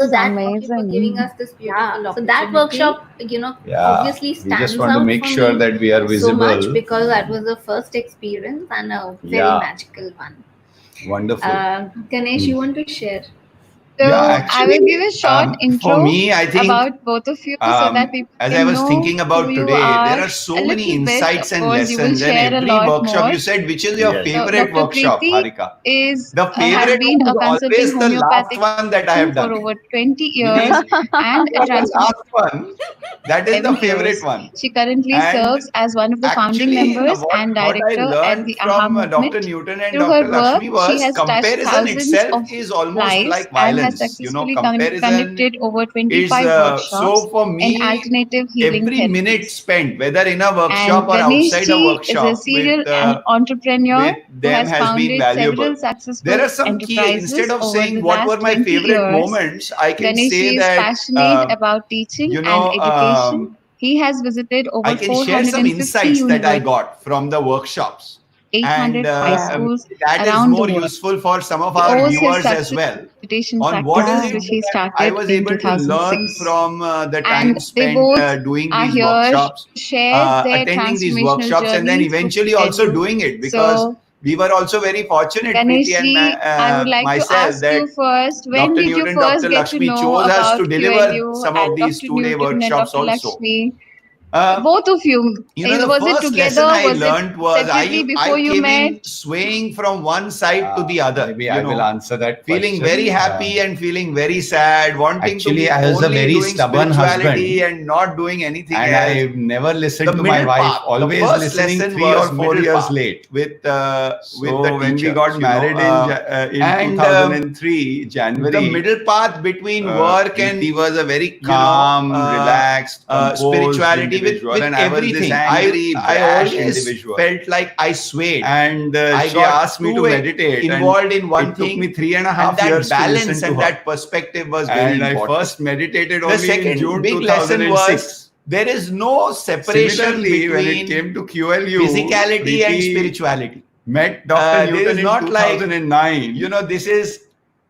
So that thank you for giving us this beautiful opportunity. So that workshop, obviously stands out. We just want to make sure that we are visible. So much because that was the first experience and a very magical one. Wonderful. Ganesh, you want to share? So I will give a short intro for me, I think, about both of you so that people as can I was know thinking about who you today, are there are so a many little bit. insights Of and course, you will lessons, and share a every lot workshop more. you said, which is your favorite Dr. workshop, Preeti Harika? is The has favorite been one a is always consulting the last homeopathic one that I have for done. over 20 years and a The transformation. last one, that is the favorite one. She currently And serves as one of the founding actually, members and what I director at learned the AHA from movement. Dr. Newton and Through her Dr. work, Lakshmi she was has touched comparison thousands itself of is almost lives like and has violence. successfully Comparison conducted over 25 is workshops so for in me, alternative healing every therapies. minute spent, whether in a workshop And or Ganesh outside a ji workshop, is a serial entrepreneur with who them has has been founded valuable. several successful There are some key, enterprises instead of over saying the what were last my 20 favorite years. moments, I can Ganesh say ji is that passionate about teaching and education. He has visited over I can share some 450 insights that I universities, got from the workshops. 800 high schools that is around more the world. useful for some of He our owes his viewers as success well. meditation On what is practices, which he I started was in able to learn 2006. from the time And they spent both doing are these here workshops, to share their attending these transformational workshops, and then journeys eventually through also QLU. doing it, because So, we were also very fortunate, Ganesh Preeti ji, and I would like to myself, ask that you first, when Dr. did you Newton, first Dr. get to Lakshmi know chose us about to deliver QLU some and of these Dr. 2-day Newton and workshops Dr. also. Lakshmi? Both of you, The was it first together? lesson I Was learned it was separately before you came met? in swaying from one side to the other. Maybe I will answer that feeling question. very happy and feeling very sad, wanting Actually, to be I was a only very doing stubborn spirituality husband, and not doing anything and else. I never listened The to my middle wife. path, Always the first listening lesson 3 or was 4 middle years path late. with the So when we teachers, got married in 2003 January, the middle path between work and he was a very calm, relaxed, composed spirituality individual, with and I was everything. this angry, I brash always individual. felt like I swayed, And she got asked me to too meditate. involved in one it thing. took me 3.5 And that years to balance listen and to her. that perspective was very And I important. first meditated The only in second June big lesson 2006. was there is no separation Similarly, when it between came to QLU, physicality and Preeti spirituality. met Dr. This Newton is in not like 2009. this is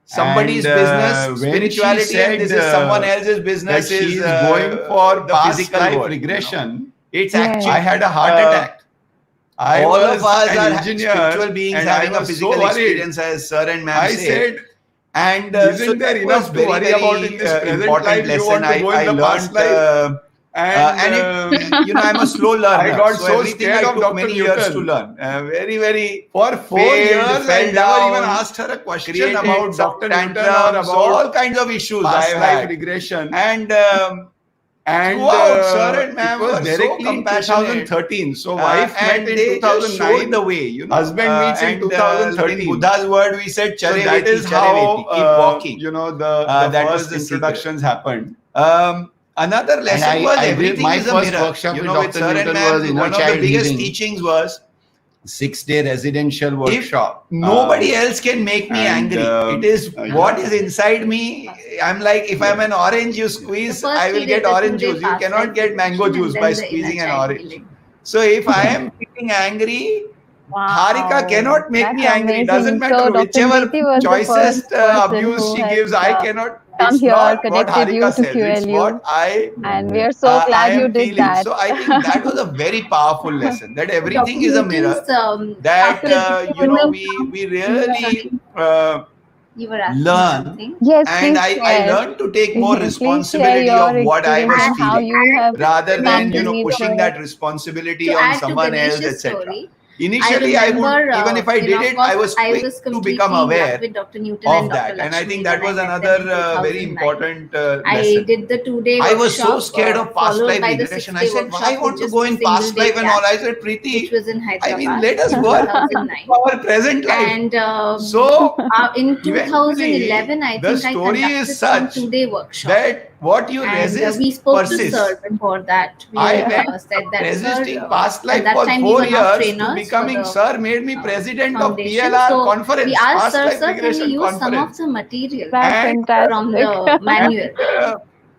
somebody's And, business, when spirituality, she said, and this is someone else's that business. she Is is going for the past physical life world, regression. It's actually I had a heart attack. I all was of us an are engineer, spiritual beings and having I a was physical so worried. experience, as sir and ma'am I said. said, And isn't there that enough was to worry about in this present important life? You lesson want to go in I the past learned. life? I'm a slow learner. I got so everything scared I of took Dr. many years Newton. to learn. Very For 4 failed, years, fell I never down, even asked her a question created about some Dr. Newton or tantrums, about all kinds of issues I past have life had. regression. And And throughout, sir and ma'am it was were so directly in compassionate. 2013. So wife And met in they just showed 2009. the way, Husband meets in and, 2013. In Buddha's word, we said, So "Chare that veti, is chare veti," how keep walking. the that was first the introductions happened. Another lesson was everything my is a first mirror. workship with with Dr. sir and Newton ma'am, was inner one of the child biggest healing. teachings was 6-day residential workshop. nobody else can make me and, angry. It is what is inside me. I'm like, if I'm an orange you squeeze, I will get orange juice. You cannot get mango juice by squeezing an orange. So if I am feeling angry, Harika cannot make me angry. Doesn't matter whichever choicest abuse she gives, I cannot. It's not what Harika says. It's what and we are so glad you did feeling. that. So I think that was a very powerful lesson, that everything is a mirror. That we really learn. Yes, And please I share. learned to take more Please share responsibility your of what I was experience, how feeling, you have rather than handled it. pushing that responsibility To on add to someone else, Ganesh's etc. story, Initially, I would, even if I did it, I was quick to become aware with Dr. Newton of and that. Dr. And I Lakshmi think that when was I met another them in very 2009. important I lesson. did the 2-day I was workshop, so scared of past followed life by the regression. I 6-day said, why workshop want with to just go a in single past day life and all? gap, I said, Preeti, which was in Hyderabad. I mean, let us work 2009. our present life. And So in 2011, I the think I story conducted is some such 2-day workshop. that what you And resist we spoke persists. to Sir before that. We I went said that resisting Sir, past at life that for time 4 we were not years trainers to for becoming the, Sir made me president of foundation. PLR So conference, we asked past Sir, life can we regression use some of conference. the material That's And, fantastic. from the manual?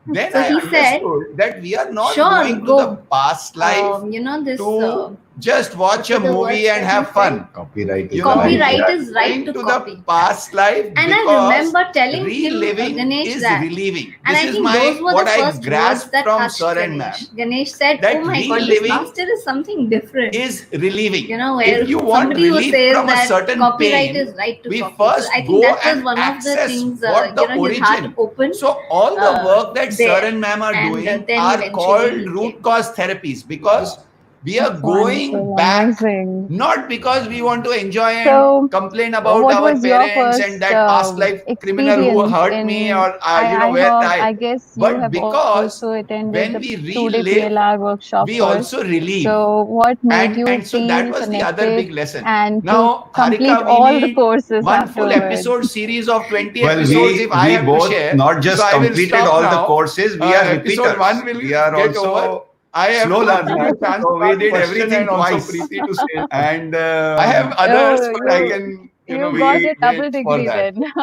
Then So I he said, understood that we are not sure, going to go. the past life This to just watch a movie and have fun. Copyright. Copyright is right to the copy. past life, and I remember telling reliving him, Ganesh, is that. relieving. And This I is think my those were what the I first words grasped that from touched Sir and Ma'am. Ganesh. Ganesh said, That "Oh my God, this reliving master is something different." Is relieving. You know, where if you want somebody who relief says from a that certain copyright pain, is right to we copy. first So I think go that was and one of the access things. what the His heart origin. opened. So all the work that Sir there. and Ma'am are And, doing then are eventually called he root came. cause therapies, because we are That's going wonderful, back, amazing. not because we want to enjoy and So, complain about what our was your parents first and that past life criminal who experience hurt in? me or I where heard. I. I guess you But have because also attended when the we 2-day relive, PLR workshop we first. also relieve. So, what made you And so that feel was the other connected big lesson. and Now, to complete Harika, we all the need courses one full afterwards? episode series of 20 Well, episodes if I we have both to share. not just So I will completed stop all now. the courses, we are Episode repeaters. 1 will We are get also over. I have slow to give learners. you a chance So to we ask did question everything and also twice. Preeti to say. And I have others, but I you, can, you we got a double wait for degree that. then.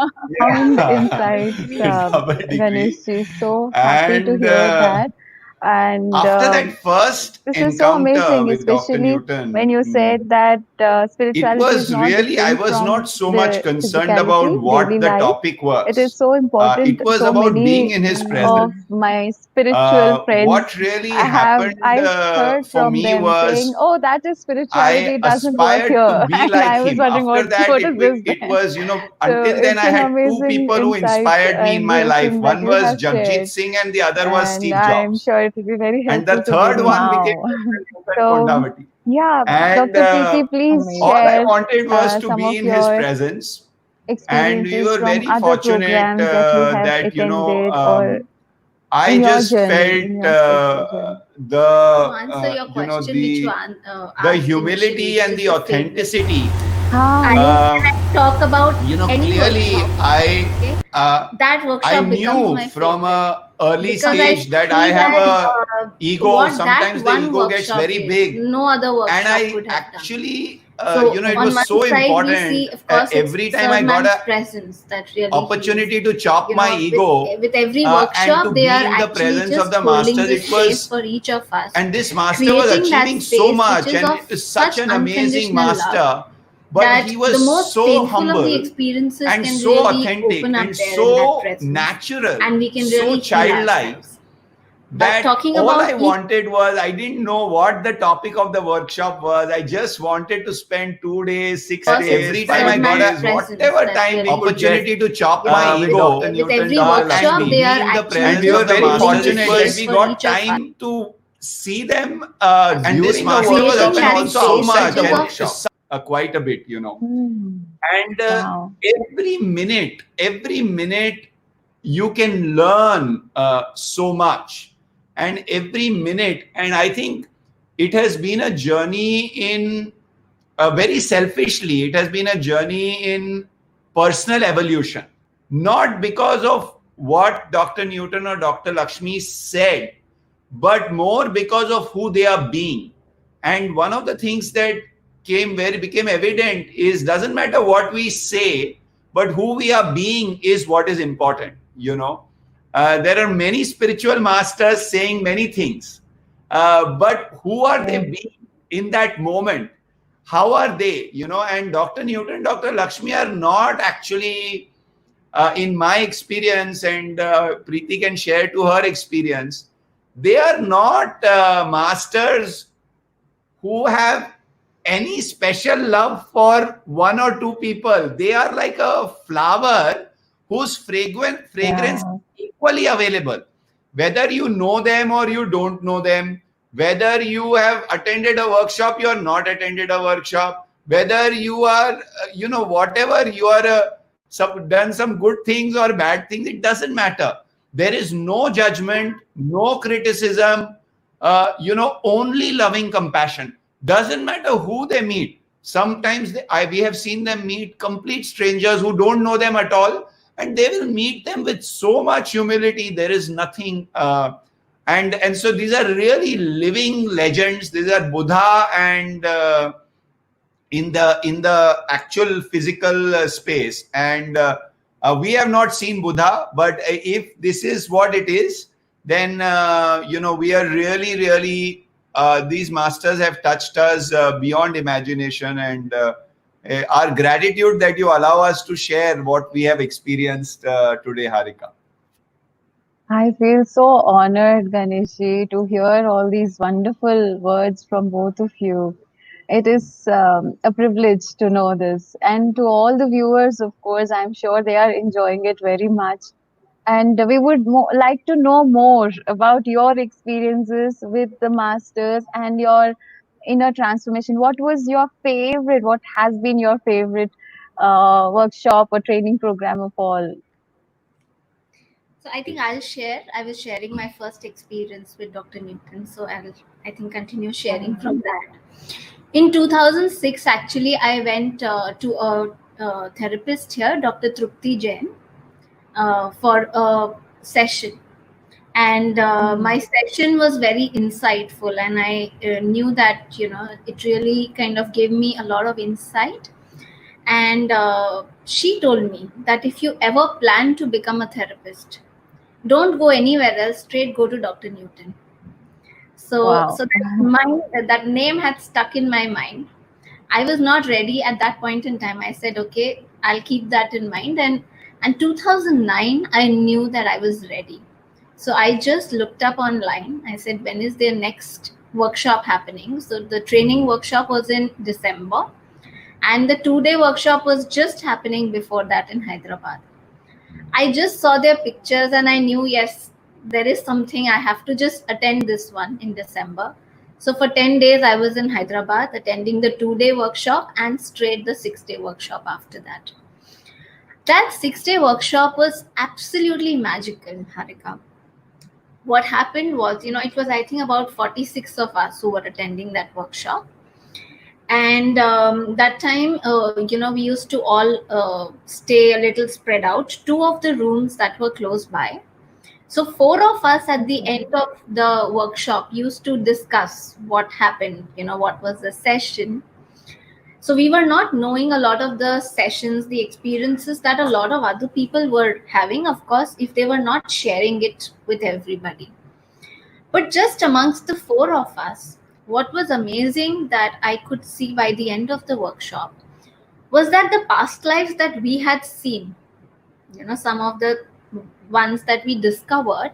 Sound yeah, insights, double degree. Ganeshji. So happy to And hear that. And after that first this is so encounter amazing, with Dr. especially Newton, when you said that it spirituality is was not really, I different was from not so the much concerned physicality, about what daily the life. topic was. It is so important. It was So about being many in his of presence. my spiritual friends, What really happened I've heard for from me them saying, was "Oh, that is spirituality. I It doesn't work aspired here." to be And like I was him. wondering, After that, what is this it then? was, So until then it's I an had two amazing people who insight inspired me in and my life. wisdom that One you was have Jagjit shared. Singh and the other was And Steve I'm Jobs. sure it will be very And helpful the to third me one became now. Dr. So, Kondavati. yeah, And Dr. Preeti, please all I share wanted was to some of be in his your presence. And we experiences were from very other fortunate programs that you have that, attended or I in your just journey, in felt your spiritual journey. To answer your question, which you the asked humility initially, and which the is your favorite. authenticity. I talk about any Clearly, workshop. That I workshop becomes knew my from favorite. a early Because stage that see I have that, a ego. what Sometimes that the one ego gets workshop very is, big, no other workshop and I could have actually, So it on was one so side, important. we see, of course, Every it's time I got Man's a presence that really opportunity to chop my with, ego, with every and workshop, to they be are in the actually presence just of the holding master. this It space was, for each of us. and this master was Creating that achieving so space, much, which is and of it was such such an amazing unconditional love, master. But that he was the most so painful of humble the experiences and can so really authentic open up and there in that so presence, natural, and we can so really feel childlike, ourselves. But that talking all about I wanted was, I didn't know what the topic of the workshop was. I just wanted to spend 2 days, 6 days. Every time I got a whatever time opportunity to chop my ego, with every workshop, and they are be in the actually presence. And we were very fortunate that we got each of us. time to see them. And this master was Creating attending that so space, much, which is and of- quite a bit, And Wow. every minute, you can learn so much. And every minute, and I think it has been a journey in, very selfishly, it has been a journey in personal evolution. Not because of what Dr. Newton or Dr. Lakshmi said, but more because of who they are being. And one of the things that became evident is, doesn't matter what we say, but who we are being is what is important. There are many spiritual masters saying many things, but who are they being in that moment? How are they? And Dr. Newton, Dr. Lakshmi are not actually, in my experience, and Preeti can share to her experience, they are not masters who have any special love for one or two people. They are like a flower whose fragrance is equally available. Whether you know them or you don't know them, whether you have attended a workshop, you are not attended a workshop, whether you are, whatever, you are done some good things or bad things, it doesn't matter. There is no judgment, no criticism, only loving compassion. Doesn't matter who they meet. Sometimes we have seen them meet complete strangers who don't know them at all, and they will meet them with so much humility. There is nothing, and so these are really living legends. These are Buddha, and in the actual physical space. And we have not seen Buddha, but if this is what it is, then we are really, really these masters have touched us beyond imagination, and our gratitude that you allow us to share what we have experienced today, Harika. I feel so honored, Ganeshi, to hear all these wonderful words from both of you. It is a privilege to know this. And to all the viewers, of course, I'm sure they are enjoying it very much. And we would like to know more about your experiences with the masters and your inner transformation. What was your favorite? What has been your favorite workshop or training program of all? So I think I'll share. I was sharing my first experience with Dr. Newton. So I think continue sharing from that. In 2006, actually, I went to a therapist here, Dr. Trupti Jain, for a session. And my session was very insightful, and I knew that, it really kind of gave me a lot of insight. And she told me that if you ever plan to become a therapist, don't go anywhere else, straight go to Dr. Newton. So that name had stuck in my mind. I was not ready at that point in time. I said, okay, I'll keep that in mind. And 2009, I knew that I was ready. So I just looked up online. I said, when is their next workshop happening? So the training workshop was in December, and the 2-day workshop was just happening before that in Hyderabad. I just saw their pictures and I knew, yes, there is something. I have to just attend this one in December. So for 10 days, I was in Hyderabad attending the 2-day workshop and straight the 6-day workshop after that. That 6-day workshop was absolutely magical, Harika. What happened was, it was, I think, about 46 of us who were attending that workshop. And that time, we used to all stay a little spread out. 2 of the rooms that were close by. So 4 of us at the end of the workshop used to discuss what happened, what was the session. So we were not knowing a lot of the sessions, the experiences that a lot of other people were having, of course, if they were not sharing it with everybody. But just amongst the 4 of us, what was amazing that I could see by the end of the workshop was that the past lives that we had seen, some of the ones that we discovered,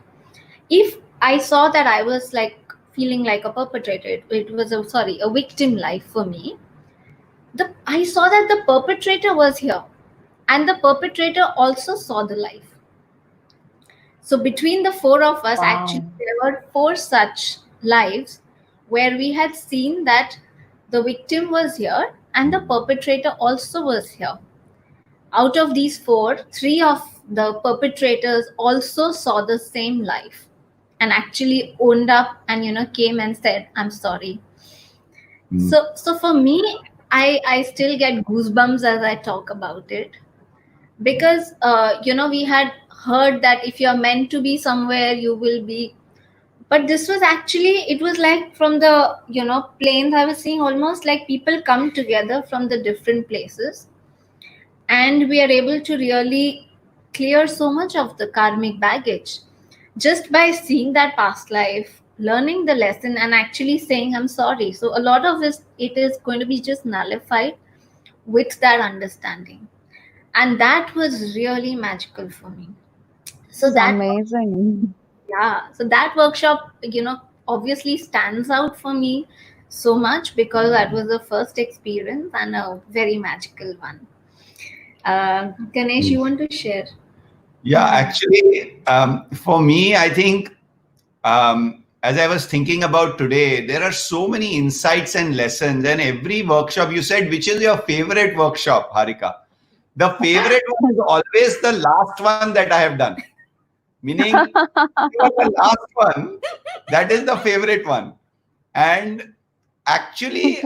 if I saw that I was like feeling like a perpetrator, it was a victim life for me. I saw that the perpetrator was here, and the perpetrator also saw the life. So between the 4 of us, actually, there were 4 such lives where we had seen that the victim was here and the perpetrator also was here. Out of these 4, 3 of the perpetrators also saw the same life and actually owned up and, came and said, I'm sorry. So for me, I still get goosebumps as I talk about it, because, we had heard that if you're meant to be somewhere, you will be. But this was actually, it was like from the, planes I was seeing, almost like people come together from the different places. And we are able to really clear so much of the karmic baggage just by seeing that past life, learning the lesson, and actually saying, I'm sorry. So a lot of it is going to be just nullified with that understanding. And that was really magical for me. So that's amazing. Yeah. So that workshop, obviously stands out for me so much because that was the first experience and a very magical one. Ganesh, you want to share? Yeah, actually, for me, I think, as I was thinking about today, there are so many insights and lessons. And every workshop, you said, which is your favorite workshop, Harika? The favorite one is always the last one that I have done. Meaning, the last one, that is the favorite one. And actually,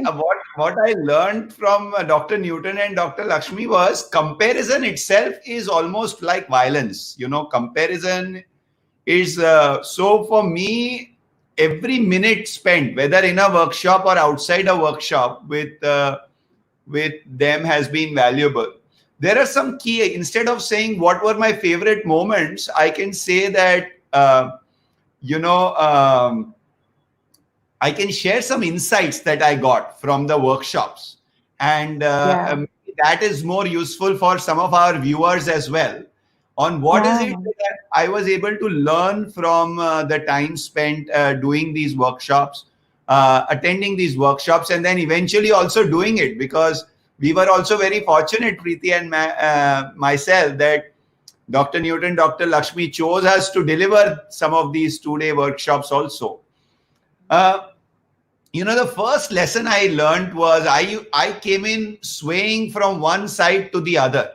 what I learned from Dr. Newton and Dr. Lakshmi was comparison itself is almost like violence. Comparison is, so for me, every minute spent, whether in a workshop or outside a workshop with them has been valuable. There are some key, instead of saying what were my favorite moments, I can say that, I can share some insights that I got from the workshops. And that is more useful for some of our viewers as well, on what is it that I was able to learn from the time spent doing these workshops, attending these workshops, and then eventually also doing it, because we were also very fortunate, Preeti and myself, that Dr. Newton, Dr. Lakshmi chose us to deliver some of these 2-day workshops also. The first lesson I learned was I came in swaying from one side to the other,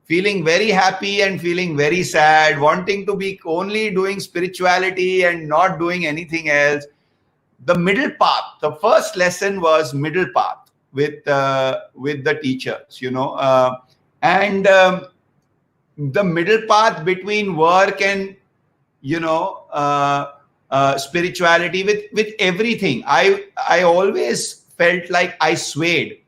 feeling very happy and feeling very sad, wanting to be only doing spirituality and not doing anything else. The middle path, the first lesson was middle path with the teachers, and the middle path between work and, spirituality, with everything. I always felt like I swayed.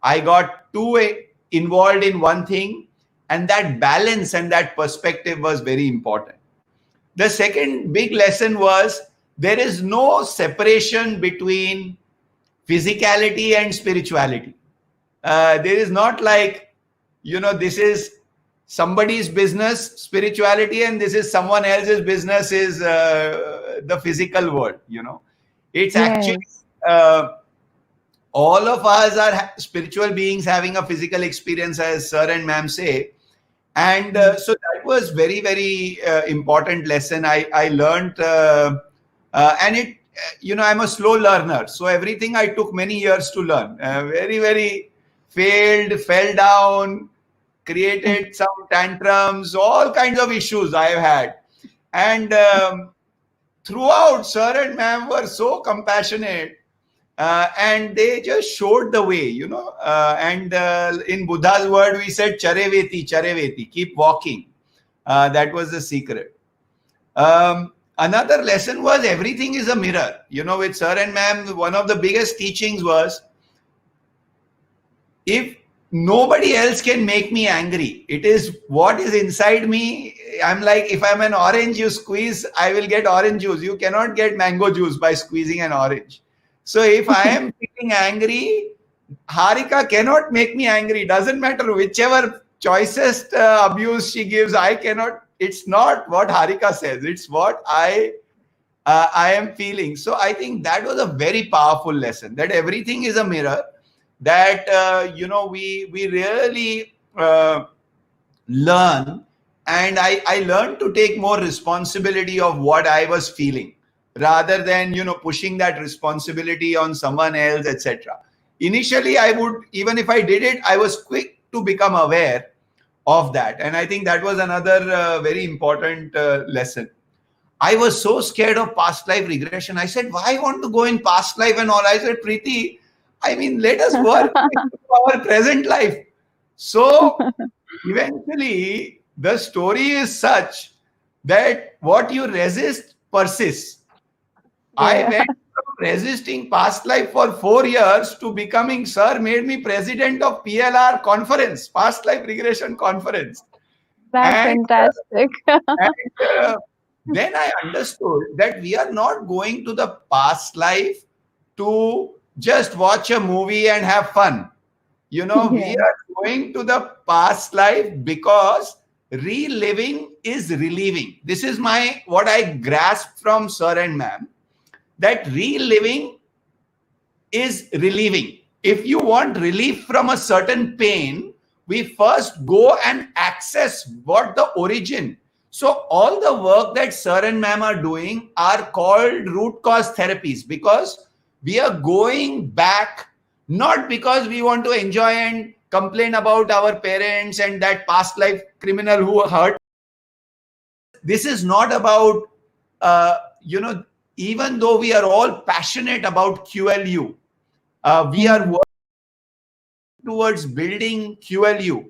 I got too involved in one thing, and that balance and that perspective was very important. The second big lesson was there is no separation between physicality and spirituality. There is not like, this is somebody's business, spirituality, and this is someone else's business, is the physical world. It's actually all of us are spiritual beings having a physical experience, as sir and ma'am say. And so that was very, very important lesson I learned. And it, I'm a slow learner. So everything I took many years to learn. Very, very fell down, created some tantrums, all kinds of issues I have had. And throughout, sir and ma'am were so compassionate. And they just showed the way, and in Buddha's word, we said, chareveti, keep walking. That was the secret. Another lesson was everything is a mirror. With sir and ma'am, one of the biggest teachings was, if nobody else can make me angry, it is what is inside me. I'm like, if I'm an orange you squeeze, I will get orange juice. You cannot get mango juice by squeezing an orange. So if I am feeling angry, Harika cannot make me angry. Doesn't matter whichever choicest abuse she gives, I cannot. It's not what Harika says. It's what I am feeling. So I think that was a very powerful lesson, that everything is a mirror, that, we really learn. And I learned to take more responsibility of what I was feeling, rather than, pushing that responsibility on someone else, etc. Initially, I would, even if I did it, I was quick to become aware of that. And I think that was another very important lesson. I was so scared of past life regression. I said, why I want to go in past life and all? I said, Preeti, let us work our present life. So eventually, the story is such that what you resist persists. I went from resisting past life for 4 years to becoming, sir made me president of PLR conference, past life regression conference. That's fantastic. Then I understood that we are not going to the past life to just watch a movie and have fun. We are going to the past life because reliving is relieving. This is what I grasped from sir and ma'am, that reliving is relieving. If you want relief from a certain pain, we first go and access what the origin. So all the work that sir and ma'am are doing are called root cause therapies, because we are going back, not because we want to enjoy and complain about our parents and that past life criminal who hurt. This is not about, even though we are all passionate about QLU, we are working towards building QLU.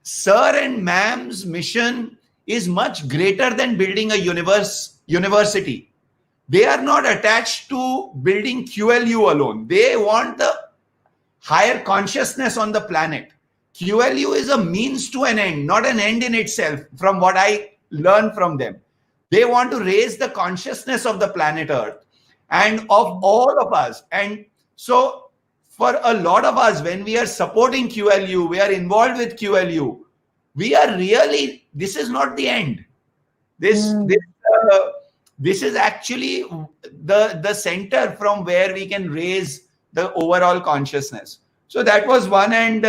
Sir and ma'am's mission is much greater than building a university. They are not attached to building QLU alone. They want the higher consciousness on the planet. QLU is a means to an end, not an end in itself, from what I learned from them. They want to raise the consciousness of the planet Earth. and of all of us. And so for a lot of us, when we are supporting QLU, we are involved with QLU, we are really, this is not the end. This is actually the center from where we can raise the overall consciousness. So that was one. And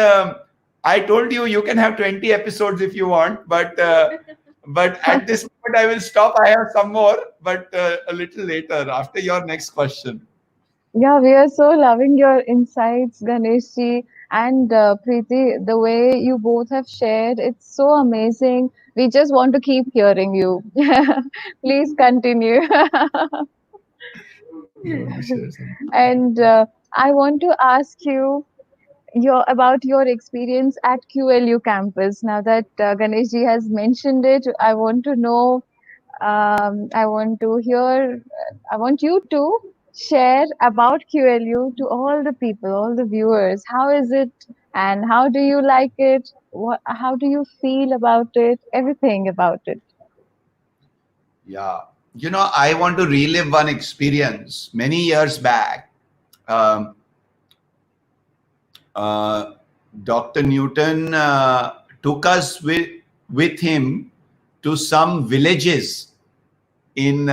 I told you can have 20 episodes if you want, but at this point I will stop. I have some more, but a little later after your next question. Yeah, we are so loving your insights, Ganeshji and Preeti. The way you both have shared, it's so amazing. We just want to keep hearing you. Please continue. And I want to ask you about your experience at QLU campus. Now that Ganeshji has mentioned it, I want to know. I want you to share about QLU to all the people, all the viewers. How is it, and how do you like it? How do you feel about it? Everything about it. Yeah. I want to relive one experience many years back. Dr. Newton took us with him to some villages in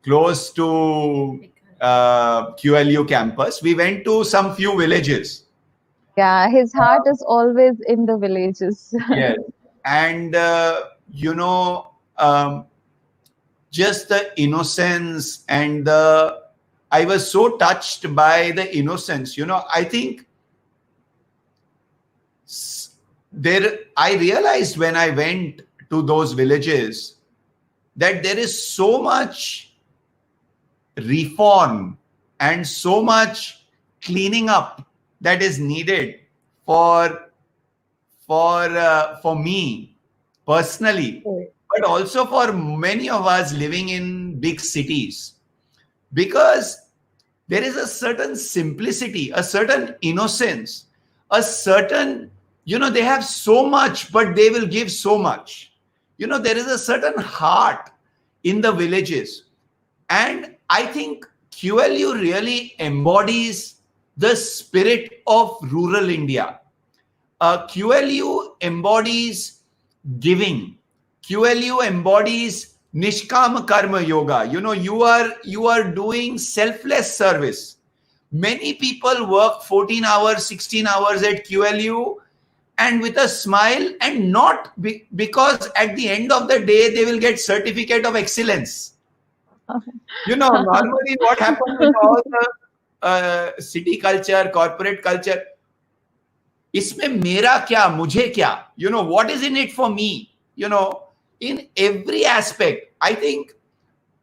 close to QLU campus. We went to some few villages. Yeah, his heart is always in the villages. Yes. And, just the innocence and I was so touched by the innocence. I think I realized when I went to those villages that there is so much reform and so much cleaning up that is needed for me personally, but also for many of us living in big cities, because there is a certain simplicity, a certain innocence, a certain, they have so much, but they will give so much. There is a certain heart in the villages. And I think QLU really embodies the spirit of rural India. QLU embodies giving. QLU embodies Nishkama Karma Yoga. You are doing selfless service. Many people work 14 hours, 16 hours at QLU and with a smile, and not because at the end of the day they will get certificate of excellence. Normally what happens in all the city culture, corporate culture, isme mera kya, mujhe kya? What is in it for me? In every aspect, I think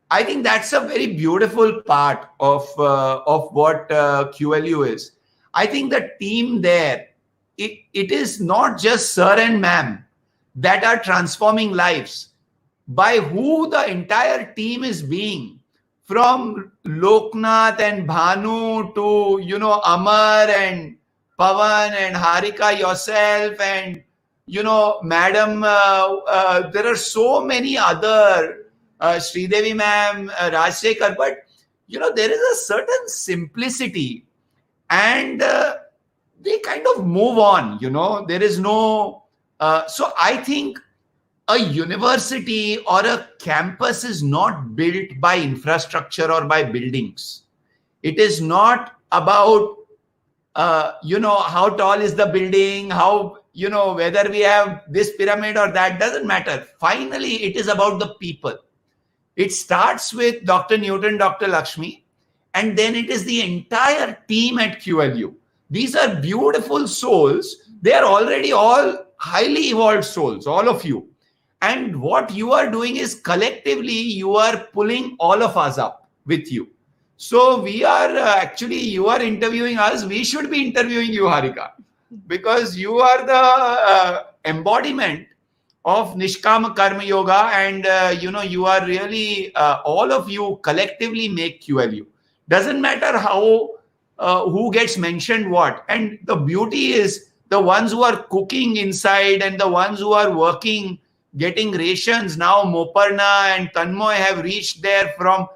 that's a very beautiful part of what QLU is. I think the team there, it is not just sir and ma'am that are transforming lives. By who the entire team is being, from Loknath and Bhanu to, Amar and Pavan and Harika, yourself, and, Madam, there are so many other, Sridevi ma'am, Rajsekhar, but, there is a certain simplicity, and they kind of move on, there is no, so I think a university or a campus is not built by infrastructure or by buildings. It is not about, how tall is the building, how, whether we have this pyramid or that, doesn't matter. Finally, it is about the people. It starts with Dr. Newton, Dr. Lakshmi, and then it is the entire team at QLU. These are beautiful souls. They are already all highly evolved souls, all of you. And what you are doing is collectively, you are pulling all of us up with you. So we are actually, you are interviewing us. We should be interviewing you, Harika, because you are the embodiment of Nishkama Karma Yoga. And, you are really, all of you collectively make QLU. Doesn't matter how, who gets mentioned what. And the beauty is the ones who are cooking inside and the ones who are working getting rations. Now Moparna and Tanmoy have reached there from.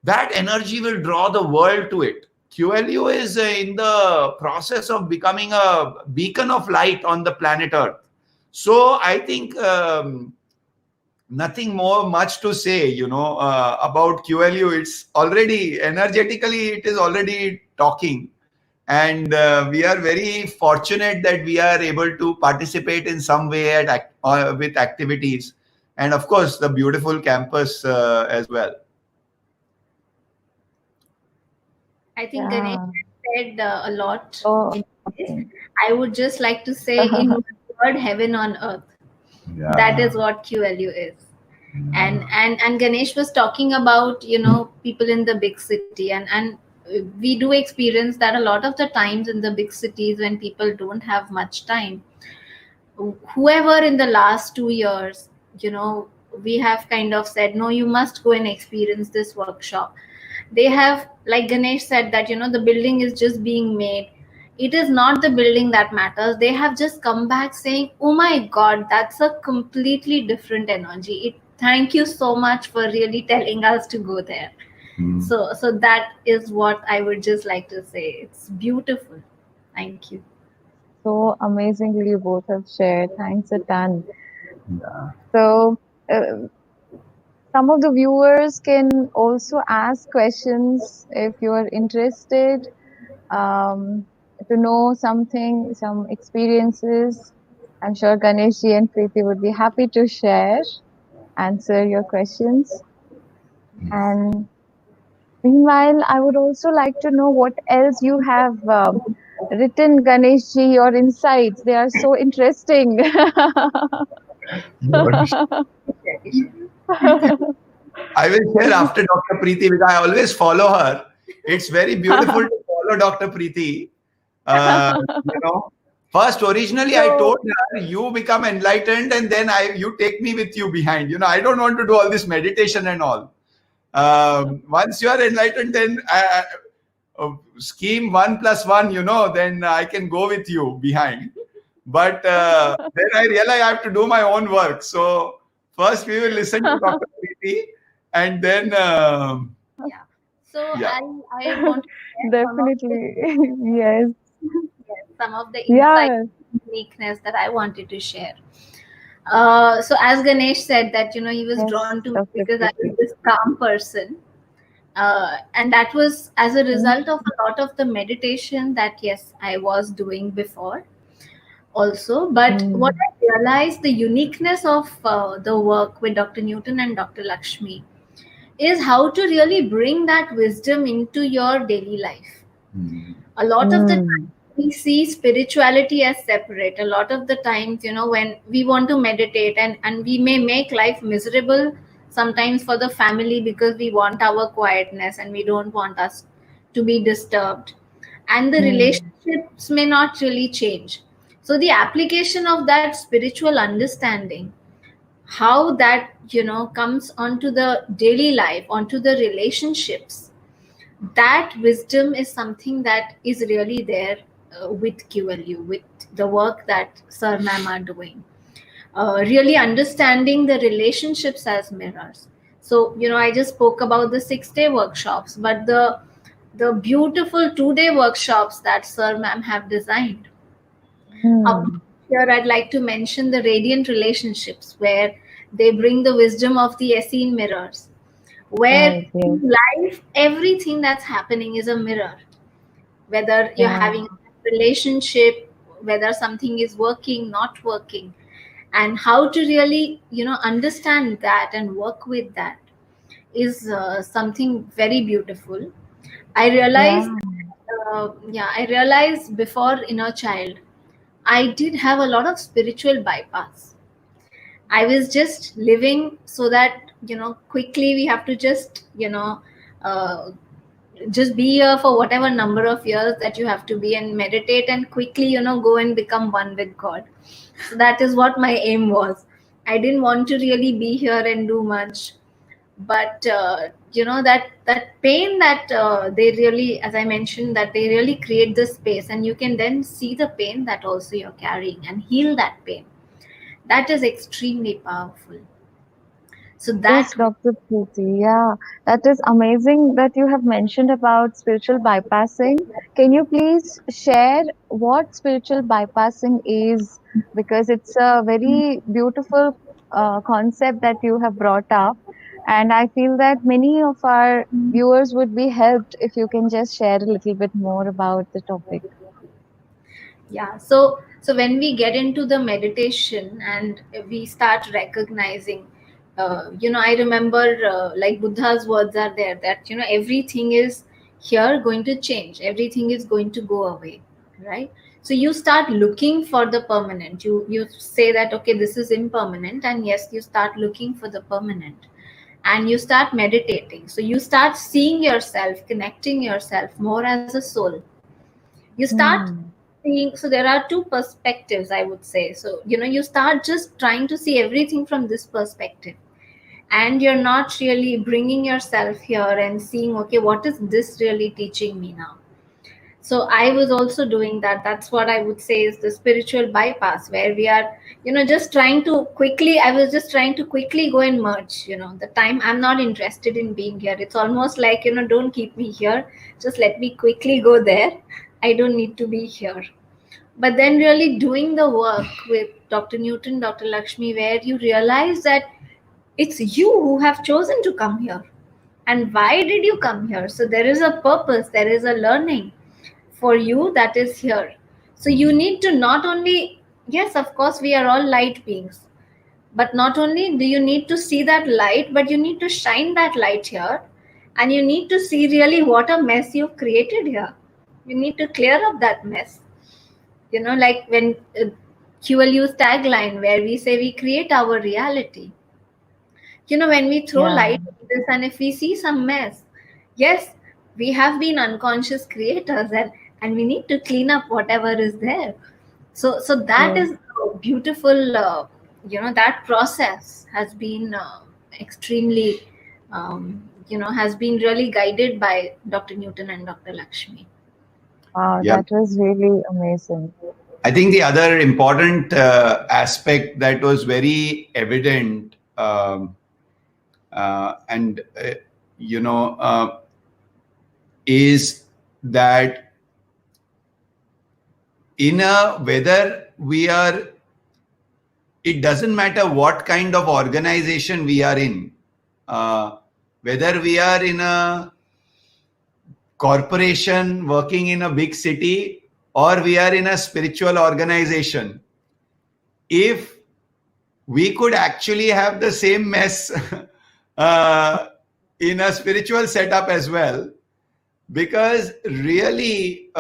That energy will draw the world to it. QLU is in the process of becoming a beacon of light on the planet Earth. So I think nothing much to say, about QLU. It's already energetically, it is already talking. And we are very fortunate that we are able to participate in some way with activities. And of course, the beautiful campus as well. I think Ganesh said a lot. I would just like to say in one word, heaven on earth. Yeah. That is what QLU is. Yeah. And Ganesh was talking about, people in the big city. And we do experience that a lot of the times in the big cities when people don't have much time. Whoever in the last 2 years, we have kind of said, no, you must go and experience this workshop. They have, like Ganesh said, that, the building is just being made. It is not the building that matters. They have just come back saying, oh my God, that's a completely different energy. Thank you so much for really telling us to go there. So that is what I would just like to say. It's beautiful. Thank you. So amazingly you both have shared. Thanks a ton. Yeah. So some of the viewers can also ask questions if you are interested to know something, some experiences. I'm sure Ganeshji and Preeti would be happy to answer your questions. And meanwhile, I would also like to know what else you have written, Ganeshji, your insights. They are so interesting. I will share after Dr. Preeti, because I always follow her. It's very beautiful to follow Dr. Preeti. First, originally, I told her, you become enlightened and then you take me with you behind. I don't want to do all this meditation and all. Once you are enlightened, then scheme 1 + 1, then I can go with you behind. But then I realize I have to do my own work. So first we will listen to Dr. Preeti and then... So I want to definitely, yes. Some of the insights and uniqueness that I wanted to share. So as Ganesh said that, he was drawn to me because I was this calm person. And that was as a result of a lot of the meditation that, yes, I was doing before also. But what I realized, the uniqueness of the work with Dr. Newton and Dr. Lakshmi is how to really bring that wisdom into your daily life. A lot of the time, we see spirituality as separate. A lot of the times, when we want to meditate and we may make life miserable sometimes for the family because we want our quietness and we don't want us to be disturbed. And the relationships may not really change. So the application of that spiritual understanding, how that, comes onto the daily life, onto the relationships, that wisdom is something that is really there with QLU, with the work that Sir Ma'am are doing. Really understanding the relationships as mirrors. So, I just spoke about the 6-day workshops, but the beautiful 2-day workshops that Sir Ma'am have designed. Here I'd like to mention the radiant relationships, where they bring the wisdom of the Essene mirrors, where in life, everything that's happening is a mirror. Whether you're having a relationship, whether something is working, not working, and how to really, understand that and work with that is something very beautiful. I realized, I realized before Inner Child, I did have a lot of spiritual bypass. I was just living so that, quickly we have to just, just be here for whatever number of years that you have to be and meditate and quickly, go and become one with God. So that is what my aim was. I didn't want to really be here and do much. But, that pain that they really, as I mentioned, that they really create the space, and you can then see the pain that also you're carrying and heal that pain. That is extremely powerful. So Yes, that, Dr. Preeti. Yeah, that is amazing that you have mentioned about spiritual bypassing. Can you please share what spiritual bypassing is? Because it's a very beautiful concept that you have brought up. And I feel that many of our viewers would be helped if you can just share a little bit more about the topic. yeah. So when we get into the meditation and we start recognizing, I remember like Buddha's words are there that, everything is here going to change, everything is going to go away, right? So you start looking for the permanent. You say that, okay, this is impermanent, and yes, you start looking for the permanent, and you start meditating. So you start seeing yourself, connecting yourself more as a soul. You start Hmm. seeing, so there are two perspectives, I would say. So you start just trying to see everything from this perspective, and you're not really bringing yourself here and seeing, okay, what is this really teaching me now? So I was also doing that. That's what I would say is the spiritual bypass, where we are, just trying to quickly, I was just trying to quickly go and merge, the time. I'm not interested in being here. It's almost like, don't keep me here, just let me quickly go there. I don't need to be here. But then really doing the work with Dr. Newton, Dr. Lakshmi, where you realize that it's you who have chosen to come here. And why did you come here? So there is a purpose, there is a learning for you that is here. So you need to not only, yes, of course, we are all light beings, but not only do you need to see that light, but you need to shine that light here, and you need to see really what a mess you've created here. You need to clear up that mess. Like when QLU's tagline, where we say we create our reality. When we throw Yeah. light on this, and if we see some mess, yes, we have been unconscious creators, and we need to clean up whatever is there. So that Yes. is a beautiful, that process has been extremely, has been really guided by Dr. Newton and Dr. Lakshmi. Wow, Yep. that was really amazing. I think the other important aspect that was very evident, and is that whether we are, it doesn't matter what kind of organization we are in, whether we are in a corporation working in a big city, or we are in a spiritual organization, if we could actually have the same mess in a spiritual setup as well, because really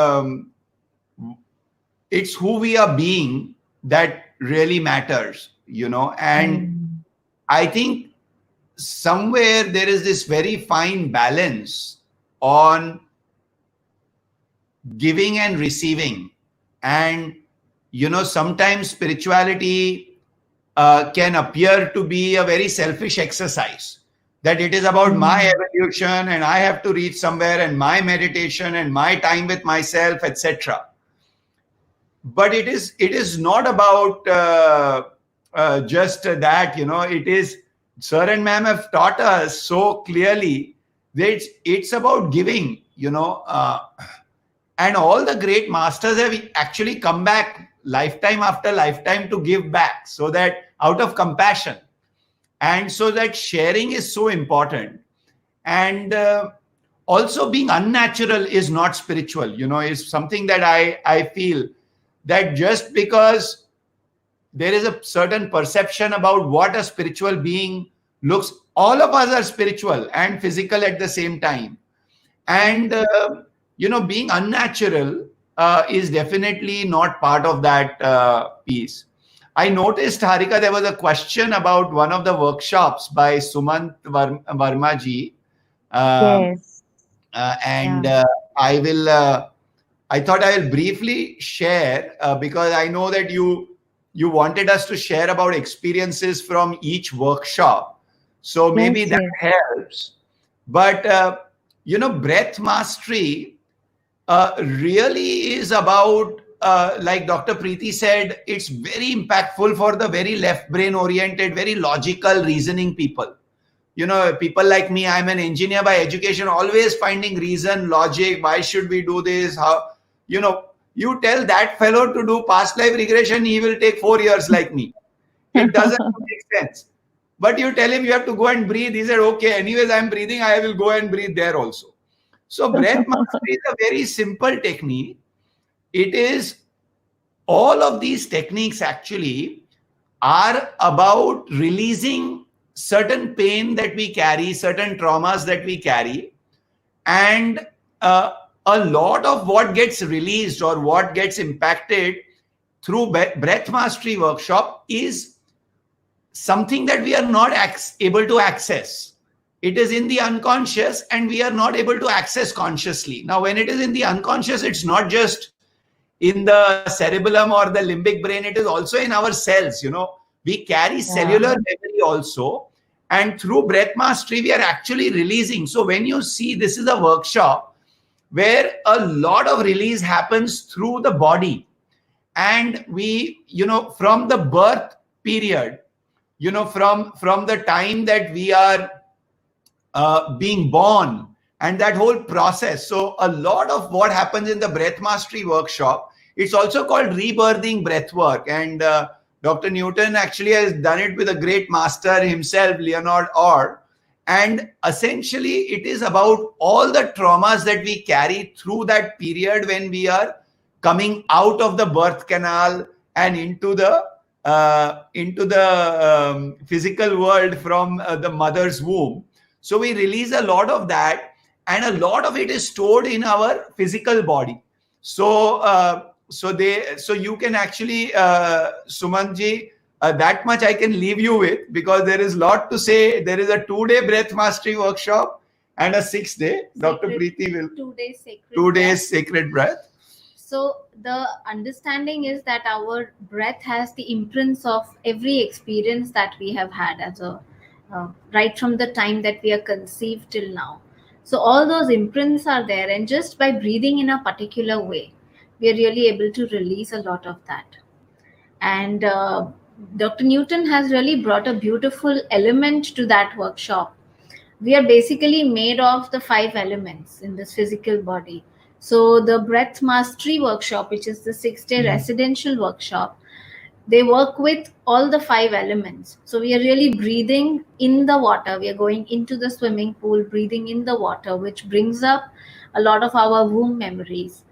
it's who we are being that really matters, and I think somewhere there is this very fine balance on giving and receiving. And sometimes spirituality can appear to be a very selfish exercise, that it is about my evolution and I have to reach somewhere, and my meditation and my time with myself, etc. But it is not about just that. It is, sir and ma'am have taught us so clearly that it's about giving, and all the great masters have actually come back lifetime after lifetime to give back, so that out of compassion. And so that sharing is so important. And also being unnatural is not spiritual, is something that I feel that just because there is a certain perception about what a spiritual being looks, all of us are spiritual and physical at the same time. And being unnatural is definitely not part of that piece. I noticed, Harika, there was a question about one of the workshops by Sumant Verma ji. Yes. And I thought I will briefly share, because I know that you wanted us to share about experiences from each workshop. So maybe Yes, that yes. helps. But breath mastery really is about like Dr. Preeti said, it's very impactful for the very left brain oriented, very logical reasoning people. People like me, I'm an engineer by education, always finding reason, logic, why should we do this? How, you tell that fellow to do past life regression, he will take 4 years like me. It doesn't make sense. But you tell him you have to go and breathe. He said, okay, anyways, I'm breathing. I will go and breathe there also. So breath mastery is a very simple technique. It is, all of these techniques actually are about releasing certain pain that we carry, certain traumas that we carry. And a lot of what gets released or what gets impacted through breath mastery workshop is something that we are not able to access. It is in the unconscious and we are not able to access consciously. Now, when it is in the unconscious, it's not just in the cerebellum or the limbic brain, it is also in our cells. We carry cellular memory also. And through breath mastery, we are actually releasing. So when you see, this is a workshop where a lot of release happens through the body. And we, from the birth period, from the time that we are being born and that whole process. So a lot of what happens in the breath mastery workshop, it's also called rebirthing breath work. And Dr. Newton actually has done it with a great master himself, Leonard Orr. And essentially, it is about all the traumas that we carry through that period when we are coming out of the birth canal and into the physical world from the mother's womb. So we release a lot of that, and a lot of it is stored in our physical body. So you can actually, Sumanji, that much I can leave you with, because there is a lot to say. There is a 2-day breath mastery workshop and a 6-day. Dr. Preeti will 2 days sacred breath. So the understanding is that our breath has the imprints of every experience that we have had as right from the time that we are conceived till now. So all those imprints are there, and just by breathing in a particular way, we are really able to release a lot of that. And Dr. Newton has really brought a beautiful element to that workshop. We are basically made of the 5 elements in this physical body. So the breath mastery workshop, which is the 6-day residential workshop, they work with all the 5 elements. So we are really breathing in the water. We are going into the swimming pool, breathing in the water, which brings up a lot of our womb memories.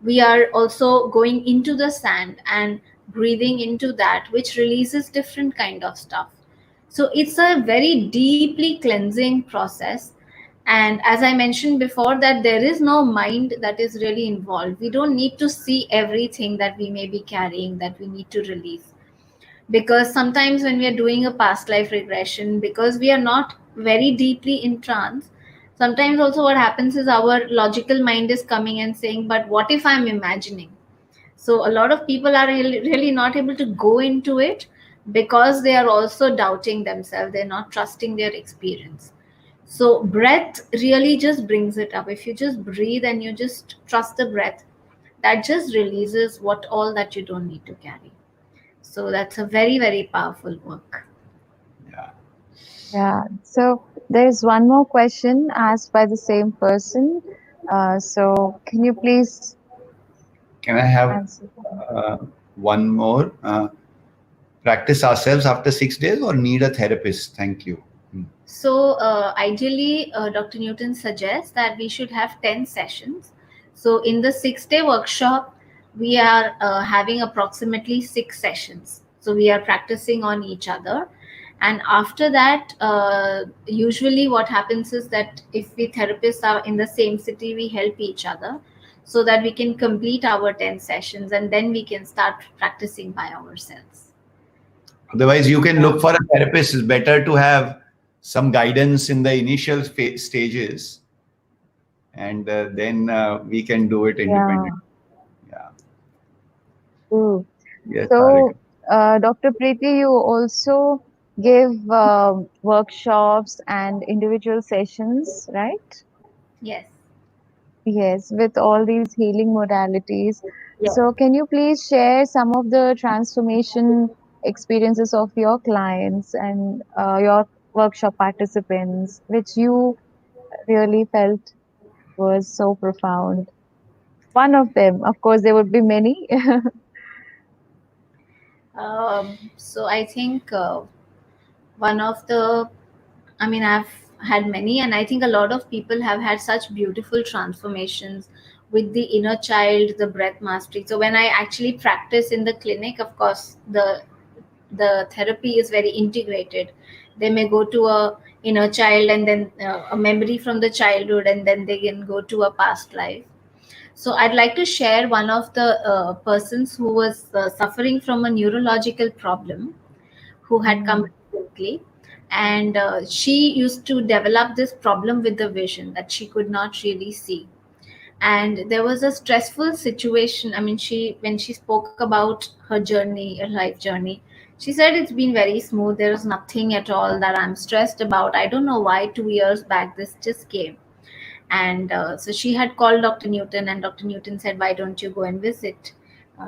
We are also going into the sand and breathing into that, which releases different kind of stuff. So it's a very deeply cleansing process. And as I mentioned before, that there is no mind that is really involved. We don't need to see everything that we may be carrying that we need to release. Because sometimes when we are doing a past life regression, because we are not very deeply in trance, sometimes also what happens is our logical mind is coming and saying, but what if I'm imagining? So a lot of people are really not able to go into it because they are also doubting themselves. They're not trusting their experience. So breath really just brings it up. If you just breathe and you just trust the breath, that just releases what all that you don't need to carry. So that's a very, very powerful work. Yeah. So there's one more question asked by the same person. So can you please? Can I have one more? Practice ourselves after 6 days or need a therapist? Thank you. So ideally, Dr. Newton suggests that we should have 10 sessions. So in the 6-day workshop, we are having approximately 6 sessions. So we are practicing on each other. And after that, usually what happens is that if we therapists are in the same city, we help each other so that we can complete our 10 sessions and then we can start practicing by ourselves. Otherwise, you can look for a therapist. It's better to have some guidance in the initial stages, and then we can do it independently. True. Yes, so, Dr. Preeti, you also give workshops and individual sessions, right? Yes. Yes, with all these healing modalities. Yeah. So, can you please share some of the transformation experiences of your clients and your workshop participants, which you really felt was so profound? One of them, of course, there would be many. So I think one of the, I mean, I've had many, and I think a lot of people have had such beautiful transformations with the inner child, the breath mastery. So when I actually practice in the clinic, of course, the therapy is very integrated. They may go to a inner child, and then a memory from the childhood, and then they can go to a past life. So I'd like to share one of the persons who was suffering from a neurological problem, who had come recently, and she used to develop this problem with the vision, that she could not really see. And there was a stressful situation. I mean, she, when she spoke about her journey, her life journey, she said it's been very smooth, there is nothing at all that I'm stressed about. I don't know why 2 years back this just came. And so she had called Dr. Newton, and Dr. Newton said, why don't you go and visit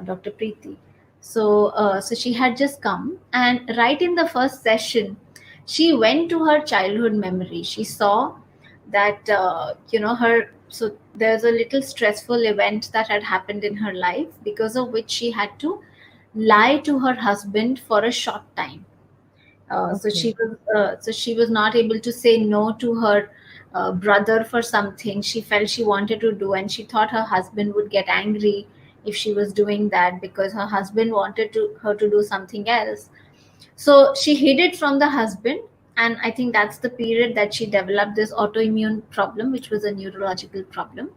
Dr. Preeti? So she had just come, and right in the first session, she went to her childhood memory. She saw that, her, so there's a little stressful event that had happened in her life, because of which she had to lie to her husband for a short time. Okay. So she was not able to say no to her brother for something she felt she wanted to do, and she thought her husband would get angry if she was doing that, because her husband wanted her to do something else. So she hid it from the husband, and I think that's the period that she developed this autoimmune problem, which was a neurological problem,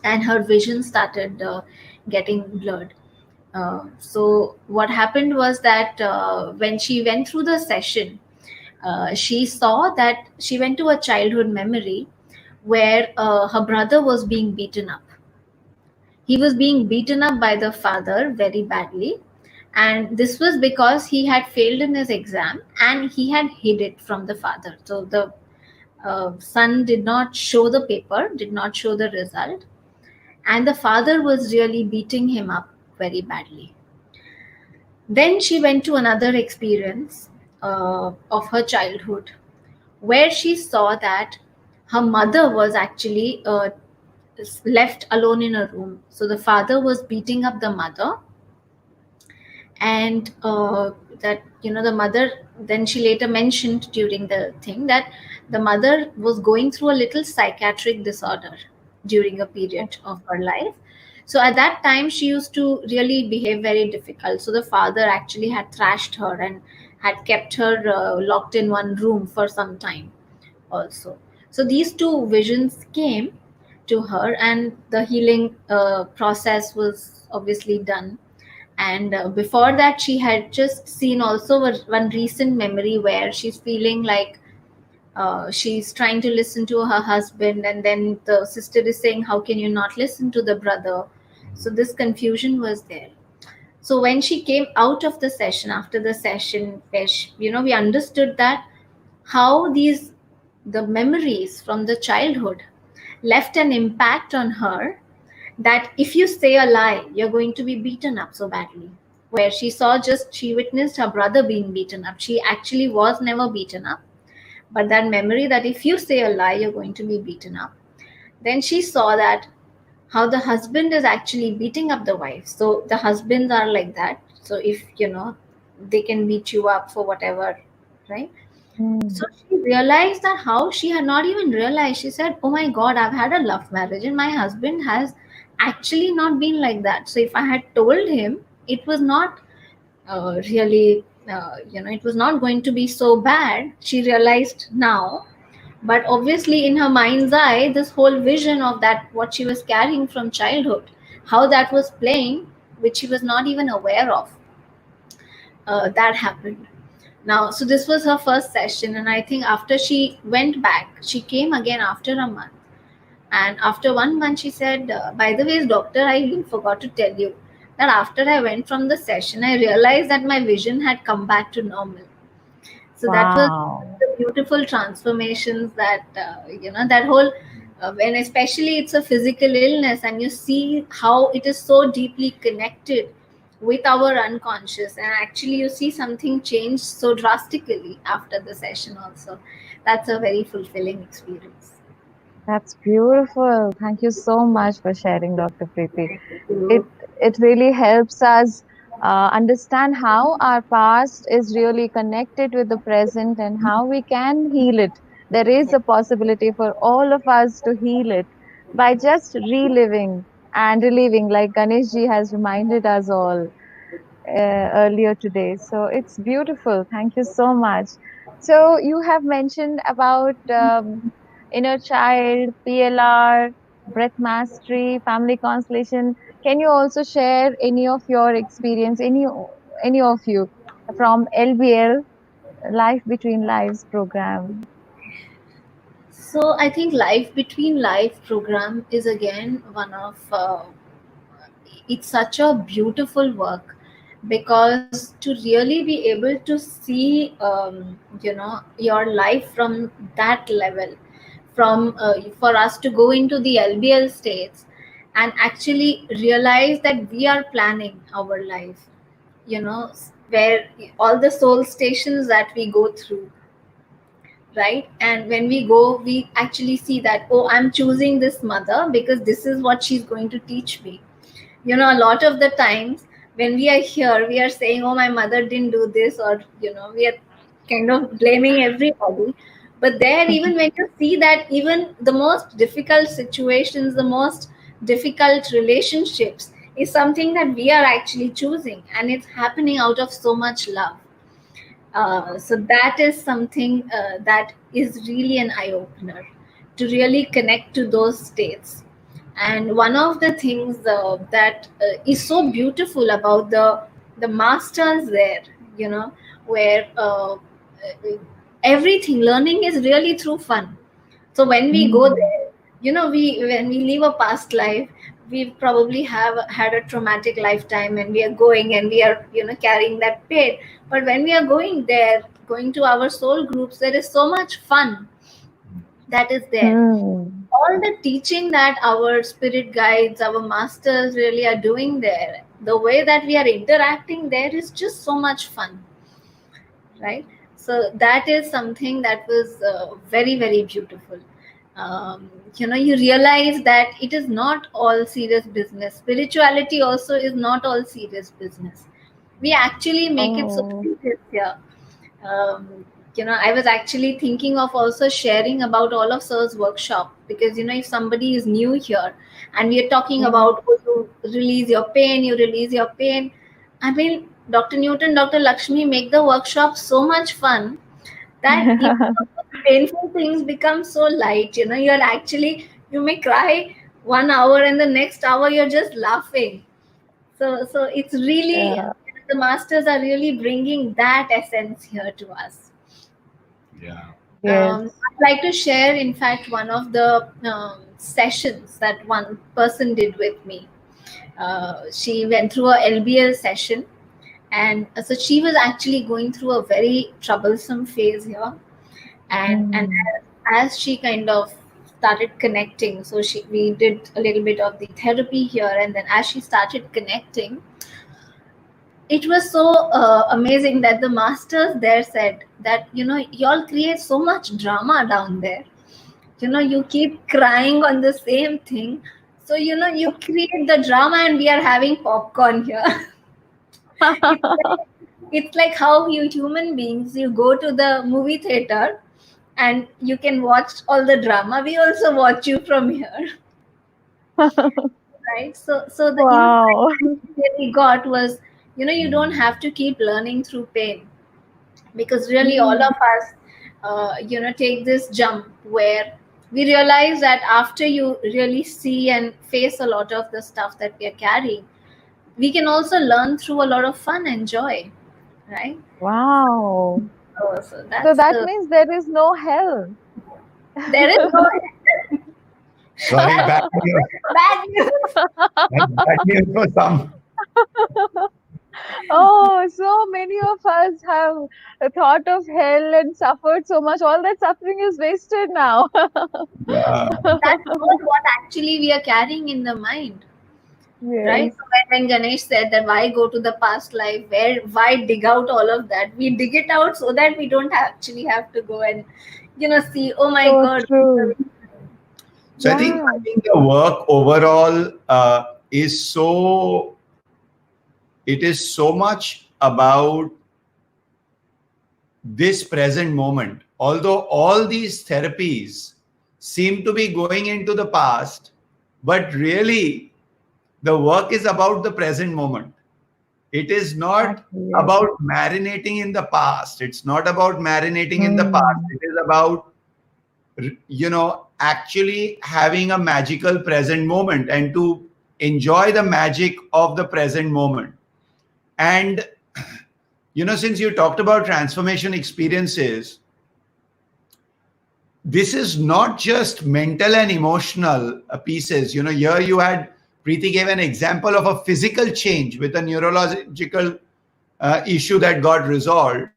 and her vision started getting blurred. So what happened was that when she went through the session, she saw that she went to a childhood memory where her brother was being beaten up. He was being beaten up by the father very badly, and this was because he had failed in his exam and he had hid it from the father. So the son did not show the paper, did not show the result, and the father was really beating him up very badly. Then she went to another experience of her childhood, where she saw that her mother was actually left alone in a room. So the father was beating up the mother, and that, the mother, then she later mentioned during the thing that the mother was going through a little psychiatric disorder during a period of her life. So at that time she used to really behave very difficult, so the father actually had thrashed her and had kept her locked in one room for some time also. So these two visions came to her, and the healing process was obviously done. And before that, she had just seen also one recent memory where she's feeling like she's trying to listen to her husband, and then the sister is saying, how can you not listen to the brother? So this confusion was there. So when she came out of the session, after the session, where we understood that how the memories from the childhood left an impact on her, that if you say a lie, you're going to be beaten up so badly. Where she witnessed her brother being beaten up. She actually was never beaten up, but that memory that if you say a lie, you're going to be beaten up. Then she saw that how the husband is actually beating up the wife. So the husbands are like that. So if, they can beat you up for whatever, right? So she realized that how she had not even realized. She said, oh my God, I've had a love marriage and my husband has actually not been like that. So if I had told him, it was not really, it was not going to be so bad. She realized now. But obviously, in her mind's eye, this whole vision of that, what she was carrying from childhood, how that was playing, which she was not even aware of, that happened. Now, so this was her first session, and I think after she went back, she came again after a month. And after 1 month, she said, by the way, doctor, I even forgot to tell you that after I went from the session, I realized that my vision had come back to normal. So that was the beautiful transformations that, that whole when especially it's a physical illness, and you see how it is so deeply connected with our unconscious, and actually you see something change so drastically after the session also. That's a very fulfilling experience. That's beautiful. Thank you so much for sharing, Dr. Preeti. It really helps us understand how our past is really connected with the present and how we can heal it. There is a possibility for all of us to heal it by just reliving and reliving, like Ganeshji has reminded us all earlier today. So it's beautiful. Thank you so much. So you have mentioned about inner child, PLR, breath mastery, family constellation. Can you also share any of your experience, any of you from LBL, Life Between Lives program? So I think Life Between Life program is again one of it's such a beautiful work, because to really be able to see your life from that level, from for us to go into the LBL states and actually realize that we are planning our life, where all the soul stations that we go through, right? And when we go, we actually see that, oh, I'm choosing this mother because this is what she's going to teach me. A lot of the times when we are here, we are saying, oh, my mother didn't do this, or we are kind of blaming everybody. But there, even when you see that even the most difficult situations, the most difficult relationships is something that we are actually choosing, and it's happening out of so much love. So that is something that is really an eye opener, to really connect to those states. And one of the things that is so beautiful about the masters there, where everything learning is really through fun. So when we go there, we when we live a past life, we probably have had a traumatic lifetime, and we are going and we are carrying that pain. But when we are going there, going to our soul groups, there is so much fun that is there. All the teaching that our spirit guides, our masters really are doing there, the way that we are interacting there is just so much fun, right? So that is something that was very, very beautiful. You realize that it is not all serious business. Spirituality also is not all serious business. We actually make it so serious here. I was actually thinking of also sharing about all of Sir's workshop, because if somebody is new here and we are talking about, oh, you release your pain, you release your pain. I mean, Dr. Newton, Dr. Lakshmi make the workshop so much fun that even painful things become so light. You may cry 1 hour and the next hour you're just laughing. So it's really, the masters are really bringing that essence here to us. Yeah. I'd like to share, in fact, one of the sessions that one person did with me. She went through a LBL session, and so she was actually going through a very troublesome phase here. And as she kind of started connecting, so we did a little bit of the therapy here, and then as she started connecting, it was so amazing that the masters there said that y'all create so much drama down there. You keep crying on the same thing, so you create the drama, and we are having popcorn here. It's like how you human beings, you go to the movie theater and you can watch all the drama. We also watch you from here. Right? So the insight that we got was, you don't have to keep learning through pain, because really all of us take this jump where we realize that after you really see and face a lot of the stuff that we are carrying, we can also learn through a lot of fun and joy, right? Wow. So that means there is no hell. There is no hell. Sorry, bad news. Bad news. Bad news for some. Oh, so many of us have thought of hell and suffered so much. All that suffering is wasted now. Yeah. That's not what actually we are carrying in the mind. Right? Yes. So when Ganesh said that why go to the past life, why dig out all of that? We dig it out so that we don't actually have to go and see, oh my So God. true. So I Yeah. think the work overall is so, it is so much about this present moment. Although all these therapies seem to be going into the past, but really the work is about the present moment. It is not about marinating in the past. It's not about marinating in the past. It is about, actually having a magical present moment and to enjoy the magic of the present moment. And, since you talked about transformation experiences, this is not just mental and emotional pieces. Here you had, Preeti gave an example of a physical change with a neurological issue that got resolved.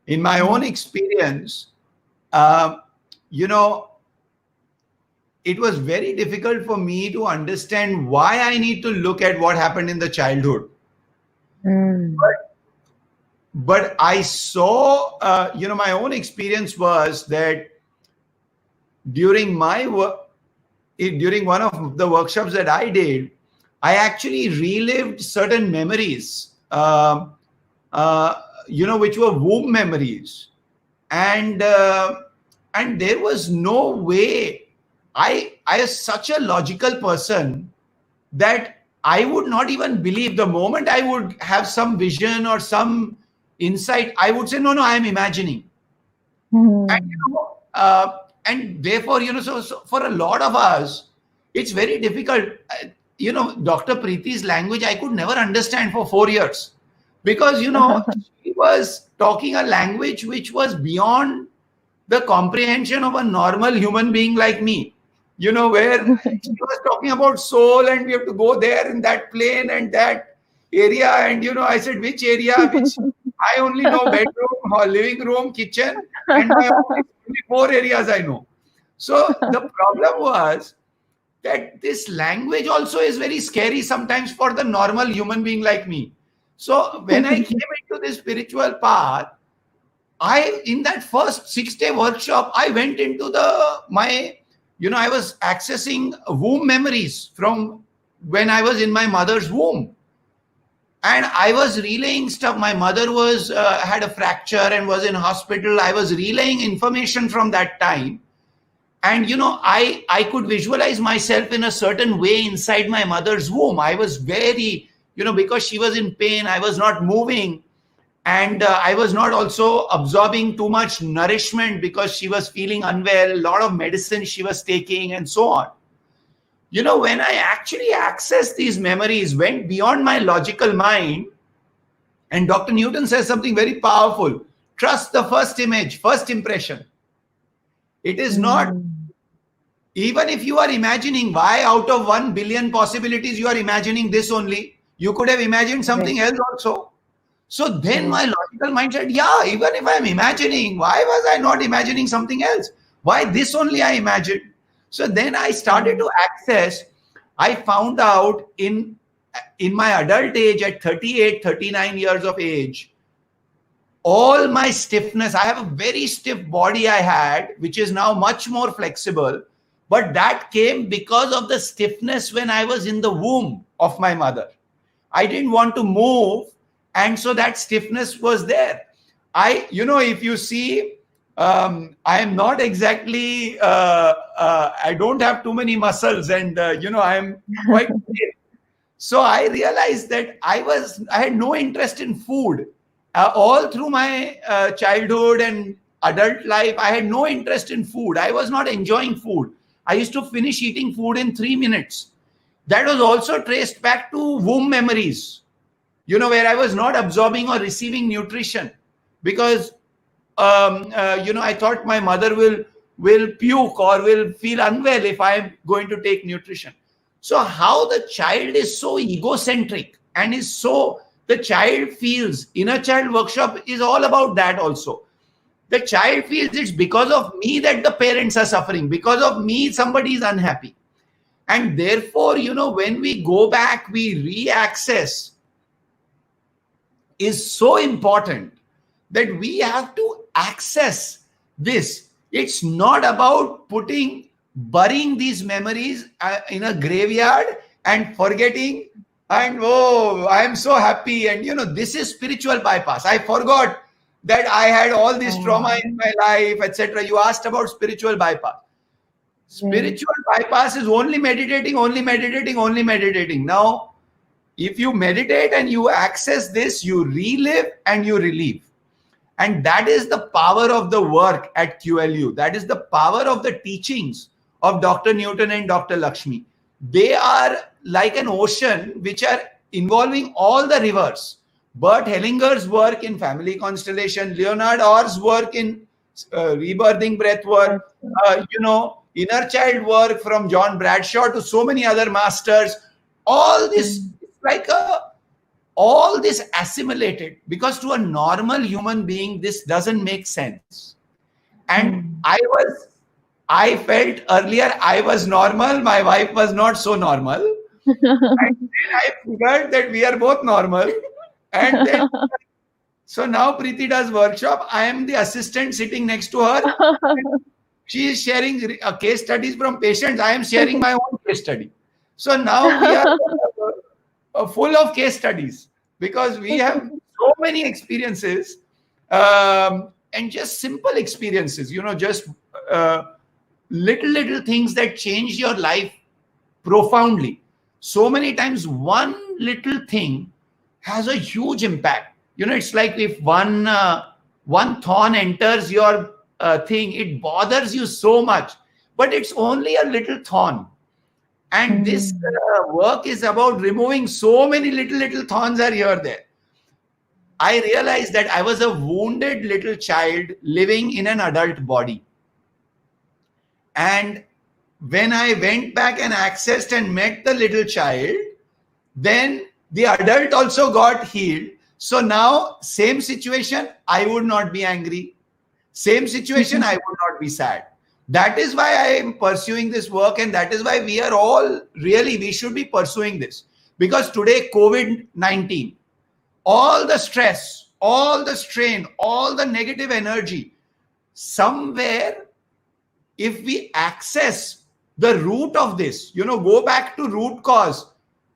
In my own experience, it was very difficult for me to understand why I need to look at what happened in the childhood. But I saw, my own experience was that during my work, during one of the workshops that I did, I actually relived certain memories, which were womb memories. And there was no way. I was such a logical person that I would not even believe. The moment I would have some vision or some insight, I would say, no, I am imagining. And therefore, so for a lot of us, it's very difficult. Dr. Preeti's language, I could never understand for 4 years because, she was talking a language which was beyond the comprehension of a normal human being like me, where she was talking about soul and we have to go there in that plane and that area. And, I said, which area? Which I only know bedroom, living room, kitchen, and my only 4 areas I know. So the problem was that this language also is very scary sometimes for the normal human being like me. So when I came into this spiritual path, in that first 6-day workshop, I went into I was accessing womb memories from when I was in my mother's womb. And I was relaying stuff. My mother had a fracture and was in hospital. I was relaying information from that time. And, I could visualize myself in a certain way inside my mother's womb. I was very, because she was in pain, I was not moving. And I was not also absorbing too much nourishment because she was feeling unwell, a lot of medicine she was taking and so on. When I actually accessed these memories, went beyond my logical mind, and Dr. Newton says something very powerful. Trust the first image, first impression. It is not, even if you are imagining why out of 1 billion possibilities, you are imagining this only, you could have imagined something else also. So then my logical mind said, yeah, even if I'm imagining, why was I not imagining something else? Why this only I imagined? So then I started to access. I found out in my adult age at 38, 39 years of age, all my stiffness, I have a very stiff body I had, which is now much more flexible. But that came because of the stiffness when I was in the womb of my mother. I didn't want to move. And so that stiffness was there. If you see, I am not exactly, I don't have too many muscles and, I am quite stiff. So I realized that I had no interest in food. All through my childhood and adult life, I had no interest in food. I was not enjoying food. I used to finish eating food in 3 minutes. That was also traced back to womb memories, where I was not absorbing or receiving nutrition because, I thought my mother will puke or will feel unwell if I am going to take nutrition. So how the child is so egocentric and is so the child feels, inner child workshop is all about that also. The child feels it's because of me that the parents are suffering, because of me somebody is unhappy. And therefore, when we go back, we re-access is so important that we have to access this. It's not about burying these memories in a graveyard and forgetting and, oh, I am so happy. And, this is spiritual bypass. I forgot that I had all this trauma in my life, etc. You asked about spiritual bypass. Spiritual bypass is only meditating. Now, if you meditate and you access this, you relive and you relieve. And that is the power of the work at QLU. That is the power of the teachings of Dr. Newton and Dr. Lakshmi. They are like an ocean which are involving all the rivers. Bert Hellinger's work in family constellation, Leonard Orr's work in rebirthing breath work, inner child work from John Bradshaw to so many other masters. All this all this assimilated, because to a normal human being this doesn't make sense. And I felt earlier I was normal, my wife was not so normal. And then I figured that we are both normal. And then so now Preeti does workshop. I am the assistant sitting next to her. She is sharing case studies from patients. I am sharing my own case study. So now we are full of case studies because we have so many experiences and just simple experiences, just little things that change your life profoundly. So many times one little thing has a huge impact. It's like if one thorn enters your thing, it bothers you so much, but it's only a little thorn. And this work is about removing so many little thorns are here there. I realized that I was a wounded little child living in an adult body. And when I went back and accessed and met the little child, then the adult also got healed. So now, same situation, I would not be angry. Same situation, I would not be sad. That is why I am pursuing this work, and that is why we are all we should be pursuing this. Because today, COVID-19, all the stress, all the strain, all the negative energy, somewhere, if we access the root of this, go back to root cause,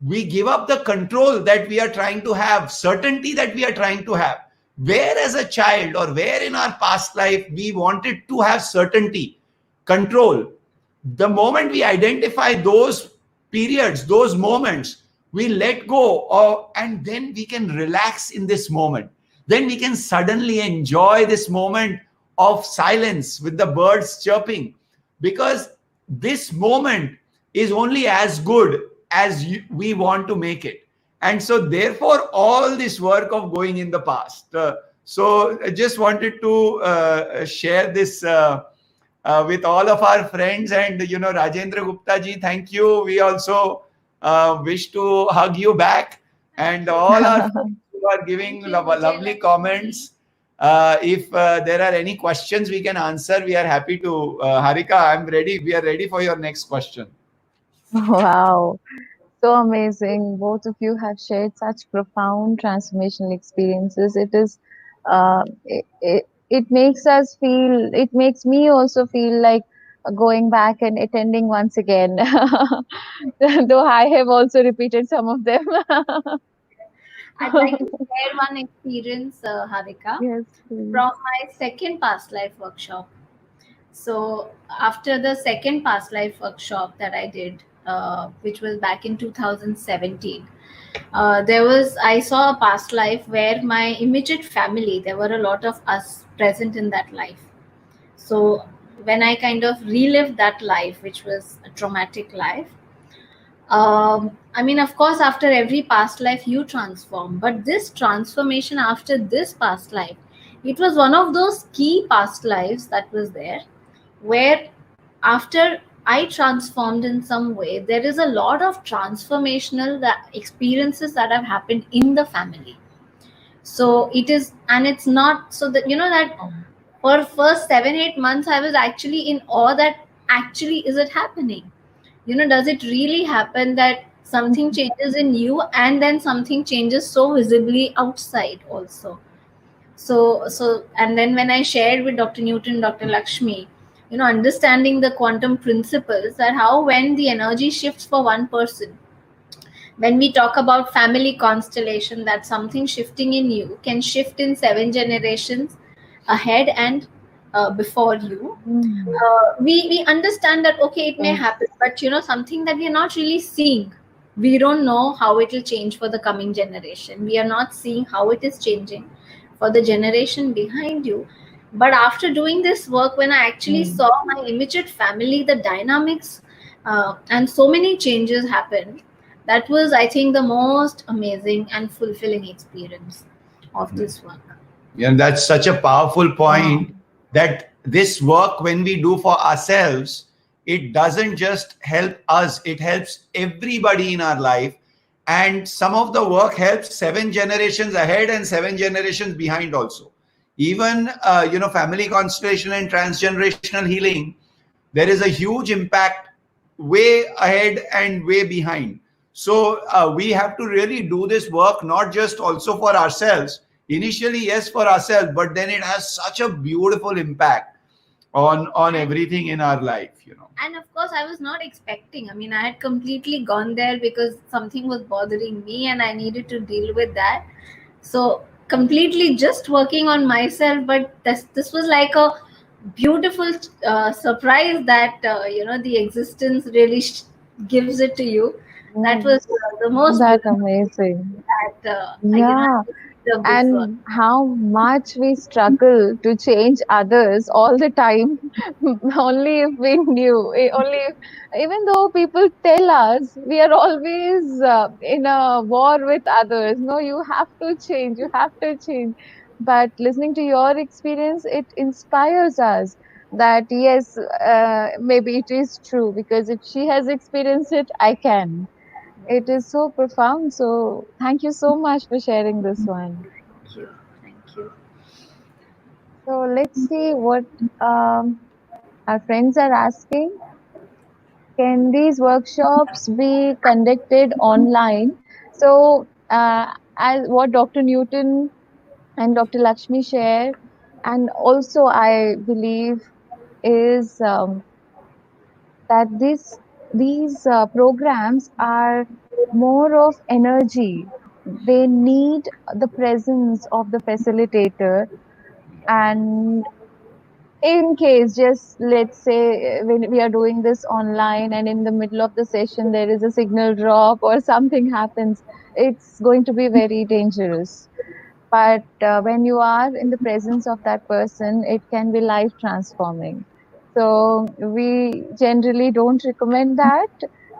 we give up the control that we are trying to have, certainty that we are trying to have. Where as a child or where in our past life we wanted to have certainty, control, the moment we identify those periods, those moments, we let go of, and then we can relax in this moment. Then we can suddenly enjoy this moment of silence with the birds chirping, because this moment is only as good as we want to make it. And so therefore all this work of going in the past. So I just wanted to share this with all of our friends. And Rajendra Gupta ji, thank you. We also wish to hug you back, and all our friends who are giving lovely comments. If there are any questions we can answer, we are happy to. Harika, I'm ready. We are ready for your next question. Wow. So amazing. Both of you have shared such profound transformational experiences. It is, it makes us feel, it makes me also feel like going back and attending once again, though I have also repeated some of them. I'd like to share one experience, Harika, Yes, please. from my second past life workshop. So after the second past life workshop that I did, which was back in 2017, I saw a past life where my immediate family, there were a lot of us present in that life. So when I kind of relived that life, which was a traumatic life, I mean, of course, after every past life you transform, but this transformation after this past life, it was one of those key past lives that was there, where after I transformed in some way, there is a lot of transformational experiences that have happened in the family. So it is, and it's not so that, that for first 7-8 months I was actually in awe that actually is it happening? Does it really happen that something changes in you and then something changes so visibly outside also? So and then when I shared with Dr. Newton, Dr. Lakshmi, understanding the quantum principles, that how when the energy shifts for one person, when we talk about family constellation, that something shifting in you can shift in 7 generations ahead and before you. We understand that, okay, it may happen, but something that we are not really seeing. We don't know how it will change for the coming generation. We are not seeing how it is changing for the generation behind you. But after doing this work, when I actually saw my immediate family, the dynamics, and so many changes happened, that was, I think, the most amazing and fulfilling experience of this work. Yeah, that's such a powerful point, that this work, when we do for ourselves, it doesn't just help us, it helps everybody in our life. And some of the work helps 7 generations ahead and 7 generations behind also. Even, family constellation and transgenerational healing, there is a huge impact way ahead and way behind. So we have to really do this work, not just also for ourselves. Initially, yes, for ourselves, but then it has such a beautiful impact on everything in our life, And of course, I was not expecting. I mean, I had completely gone there because something was bothering me and I needed to deal with that. So completely just working on myself, but this was like a beautiful surprise that the existence really gives it to you. That was the most amazing. That Yeah. And how much we struggle to change others all the time. Only if we knew, even though people tell us, we are always in a war with others. No, you have to change, you have to change. But listening to your experience, it inspires us that yes, maybe it is true, because if she has experienced it, I can. It is so profound. So thank you so much for sharing this one. Thank you. So let's see what our friends are asking. Can these workshops be conducted online? So as what Dr. Newton and Dr. Lakshmi share, and also I believe is that these programs are more of energy. They need the presence of the facilitator. And in case, just let's say when we are doing this online and in the middle of the session there is a signal drop or something happens, it's going to be very dangerous. But when you are in the presence of that person, it can be life transforming. So we generally don't recommend that.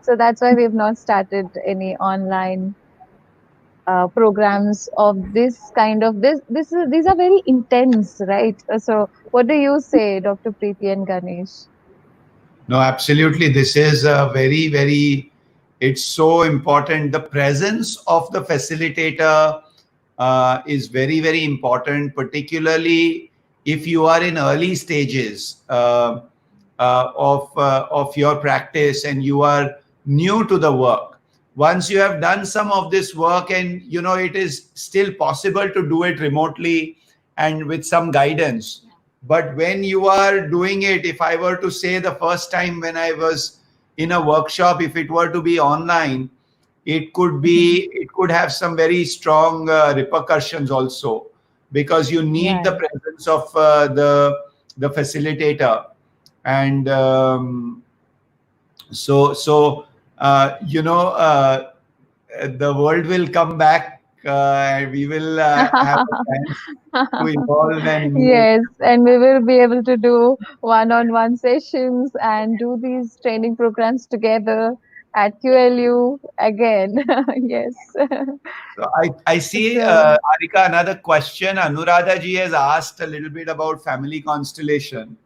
So that's why we've not started any online programs of this kind of these are very intense, right? So what do you say, Dr. Preeti and Ganesh? No, absolutely. This is a very, very, it's so important. The presence of the facilitator is very, very important, particularly if you are in early stages of your practice and you are new to the work. Once you have done some of this work and it is still possible to do it remotely and with some guidance. But when you are doing it, if I were to say the first time when I was in a workshop, if it were to be online, it could have some very strong repercussions also, because you need the presence of the facilitator. And the world will come back. We will have a chance to evolve and yes, and we will be able to do one-on-one sessions and do these training programs together at QLU again. Yes. So I see, Arika, another question. Anuradha ji has asked a little bit about family constellation.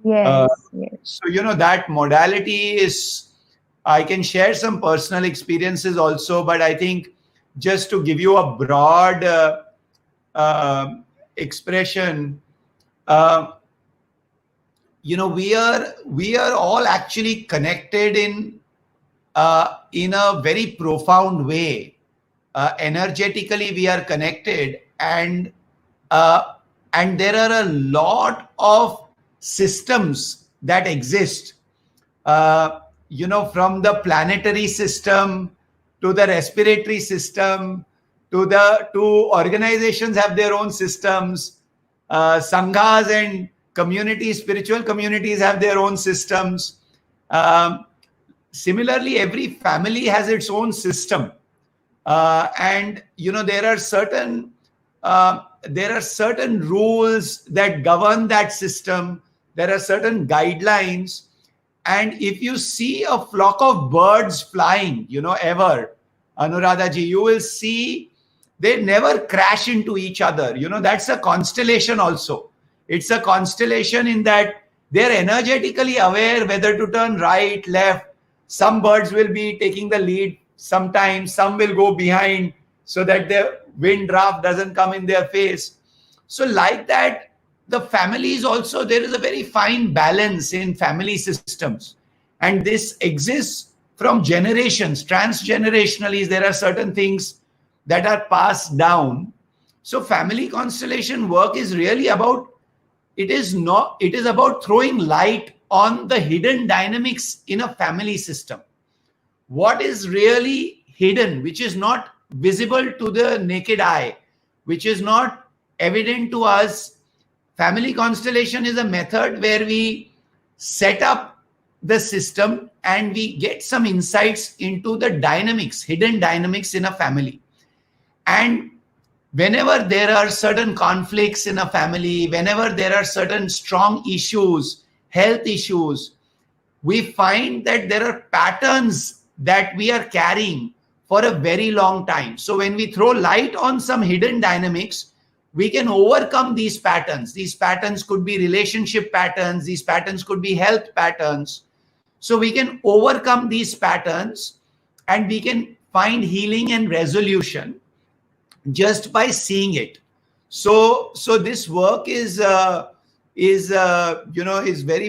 Yes. So, that modality is, I can share some personal experiences also, but I think just to give you a broad expression, we are all actually connected in a very profound way. Energetically, we are connected, and there are a lot of systems that exist. From the planetary system to the respiratory system to organizations have their own systems. Sanghas and communities, spiritual communities have their own systems. Similarly, every family has its own system. And there are certain rules that govern that system. There are certain guidelines. And if you see a flock of birds flying, ever, Anuradha ji, you will see they never crash into each other. That's a constellation also. It's a constellation in that they're energetically aware whether to turn right, left. Some birds will be taking the lead. Sometimes some will go behind so that the wind draft doesn't come in their face. So like that, the families also, there is a very fine balance in family systems. And this exists from generations. Transgenerationally, there are certain things that are passed down. So family constellation work is really about, it is about throwing light on the hidden dynamics in a family system. What is really hidden, which is not visible to the naked eye, which is not evident to us. Family constellation is a method where we set up the system and we get some insights into the dynamics, hidden dynamics in a family. And whenever there are certain conflicts in a family, whenever there are certain strong issues, health issues, we find that there are patterns that we are carrying for a very long time. So when we throw light on some hidden dynamics, we can overcome these patterns. These patterns could be relationship patterns. These patterns could be health patterns. So we can overcome these patterns and we can find healing and resolution just by seeing it. So this work is very,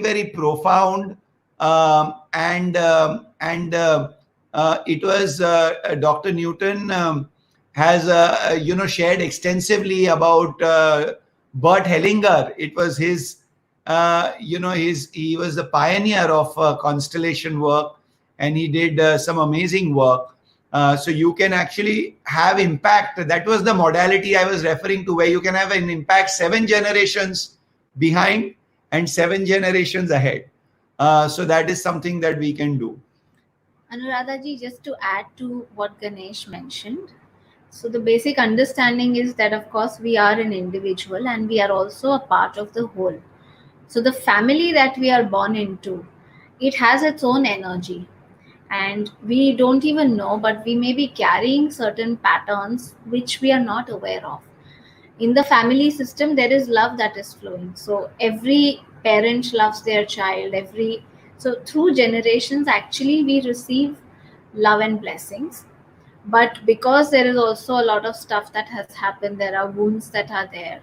very profound. It was Dr. Newton has shared extensively about Bert Hellinger. It was his, he was the pioneer of constellation work, and he did some amazing work. So you can actually have impact. That was the modality I was referring to, where you can have an impact 7 generations behind and 7 generations ahead. So that is something that we can do. Anuradha ji, just to add to what Ganesh mentioned, so the basic understanding is that, of course, we are an individual and we are also a part of the whole. So the family that we are born into, it has its own energy. And we don't even know, but we may be carrying certain patterns which we are not aware of. In the family system, there is love that is flowing. So every parent loves their child. So through generations, actually, we receive love and blessings. But because there is also a lot of stuff that has happened, there are wounds that are there.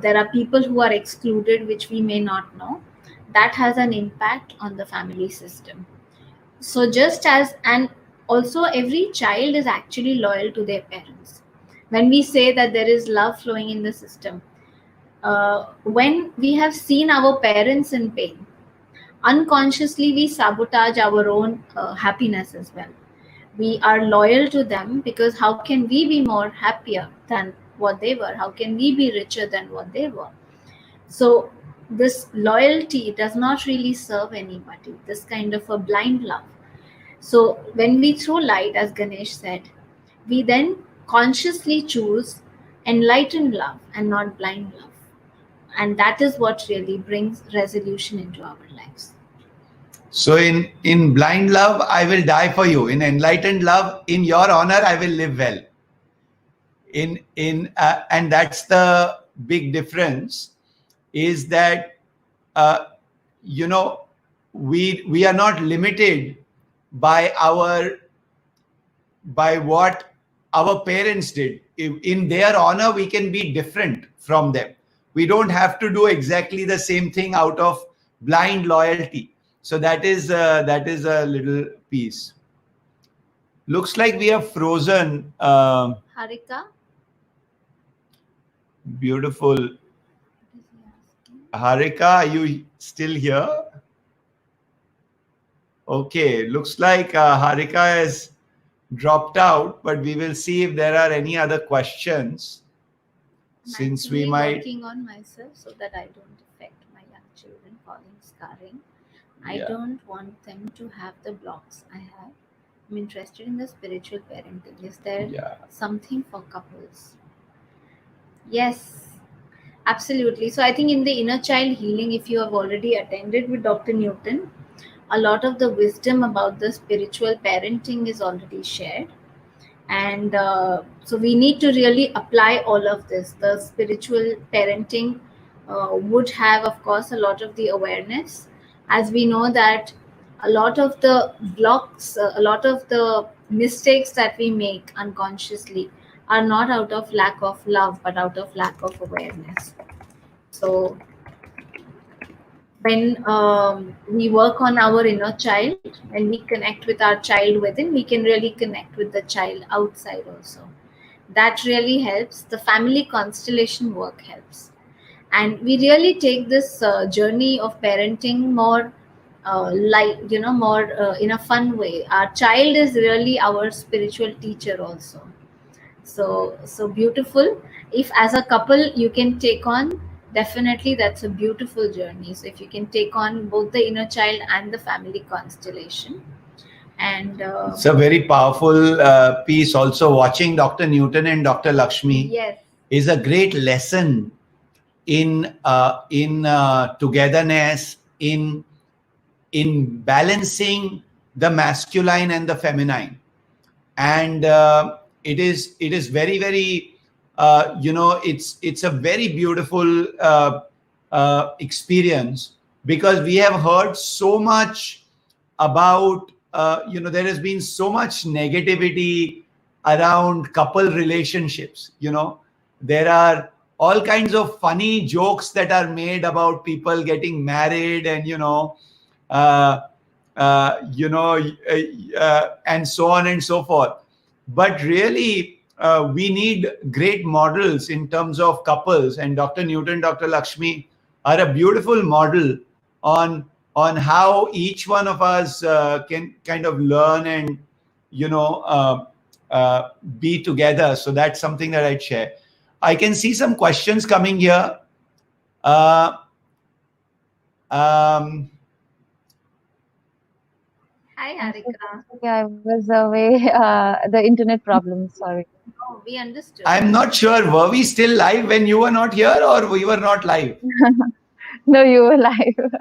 There are people who are excluded, which we may not know. That has an impact on the family system. So and also every child is actually loyal to their parents. When we say that there is love flowing in the system, when we have seen our parents in pain, unconsciously we sabotage our own happiness as well. We are loyal to them because how can we be more happier than what they were? How can we be richer than what they were? So this loyalty does not really serve anybody, this kind of a blind love. So when we throw light, as Ganesh said, we then consciously choose enlightened love and not blind love. And that is what really brings resolution into our lives. So in blind love, I will die for you. In enlightened love, in your honor, I will live well. And that's the big difference, is that we are not limited by what our parents did. In their honor, we can be different from them. We don't have to do exactly the same thing out of blind loyalty. So that is a little piece. Looks like we have frozen. Harika? Beautiful. Harika, are you still here? Okay, looks like Harika has dropped out, but we will see if there are any other questions. Since we might working on myself so that I don't affect my young children falling scarring. I don't want them to have the blocks I have. I'm interested in the spiritual parenting. Is there something for couples? Yes, absolutely. So I think in the inner child healing, if you have already attended with Dr. Newton, a lot of the wisdom about the spiritual parenting is already shared. And so we need to really apply all of this. The spiritual parenting would have, of course, a lot of the awareness, as we know that a lot of the blocks, a lot of the mistakes that we make unconsciously are not out of lack of love, but out of lack of awareness. So when we work on our inner child and we connect with our child within, we can really connect with the child outside also. That really helps. The family constellation work helps. And we really take this journey of parenting more more in a fun way. Our child is really our spiritual teacher also. So beautiful. If as a couple you can take on, definitely that's a beautiful journey. So if you can take on both the inner child and the family constellation, and it's a very powerful piece. Also, watching Dr. Newton and Dr. Lakshmi is a great lesson in togetherness, in balancing the masculine and the feminine, and it is very, very it's a very beautiful experience, because we have heard so much about there has been so much negativity around couple relationships. There are all kinds of funny jokes that are made about people getting married and and so on and so forth. But really, we need great models in terms of couples, and Dr. Newton, Dr. Lakshmi are a beautiful model on how each one of us can kind of learn and be together. So that's something that I'd share. I can see some questions coming here. Hi, Harika. I was away. The internet problem. Sorry. Oh, we understood. I'm not sure. Were we still live when you were not here, or we were not live? No, you were live.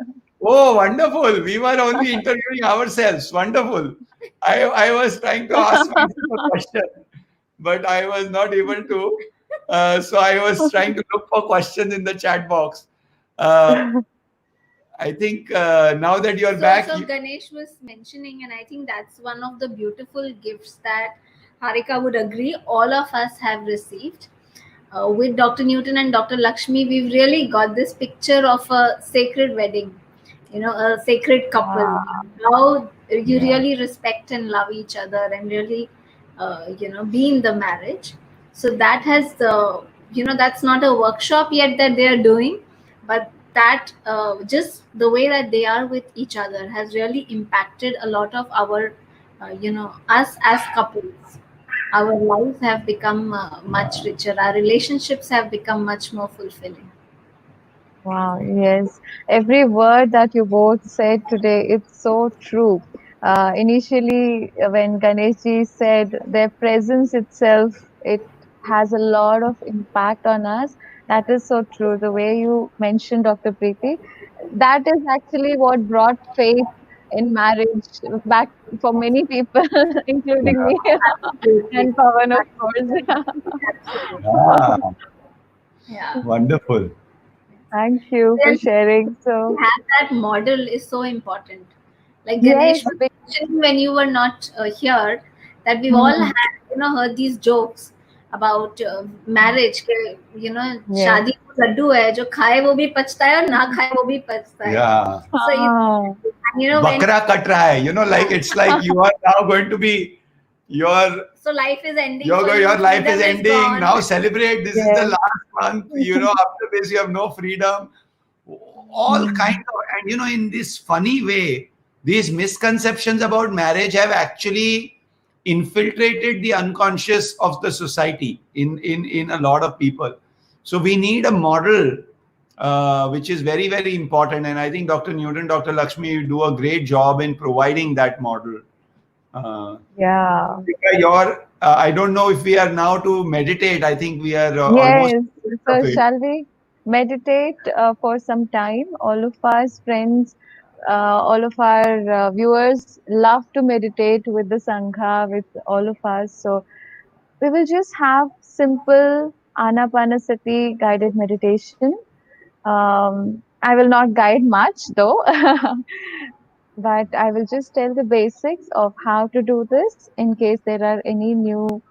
Oh, wonderful. We were only interviewing ourselves. Wonderful. I was trying to ask myself a question, but I was not able to. So I was trying to look for questions in the chat box. I think now that you're back. So Ganesh was mentioning, and I think that's one of the beautiful gifts that Harika would agree all of us have received. With Dr. Newton and Dr. Lakshmi, we've really got this picture of a sacred wedding, a sacred couple. How you really respect and love each other and really, be in the marriage. So that has, that's not a workshop yet that they are doing, but that just the way that they are with each other has really impacted a lot of our, us as couples. Our lives have become much richer. Our relationships have become much more fulfilling. Wow, yes. Every word that you both said today, it's so true. Initially, when Ganeshji said their presence itself, it has a lot of impact on us. That is so true. The way you mentioned, Dr. Preeti, that is actually what brought faith in marriage back for many people, including me and Pawan, of course. Wonderful. Thank you for sharing. So have that model is so important. Like yes, Ganesh was mentioning when you were not here, that we've all had, heard these jokes about marriage. yes. शादी को लड्डू है, जो खाए वो भी पचता है और ना खाए वो भी पचता है. Yeah. So when Bakra kat raha hai, like it's like you are now going to be so life is ending. your life is ending. Gone. Now celebrate. This is the Yes. last month. After this you have no freedom. All kind of, and in this funny way, these misconceptions about marriage have actually infiltrated the unconscious of the society in a lot of people. So we need a model which is very, very important. And I think Dr. Newton, Dr. Lakshmi do a great job in providing that model. Yeah. I don't know if we are now to meditate. I think we are Yes. almost. So shall we meditate for some time? All of us friends, all of our viewers love to meditate with the Sangha, with all of us. So we will just have simple Anapanasati guided meditation. I will not guide much though, but I will just tell the basics of how to do this in case there are any new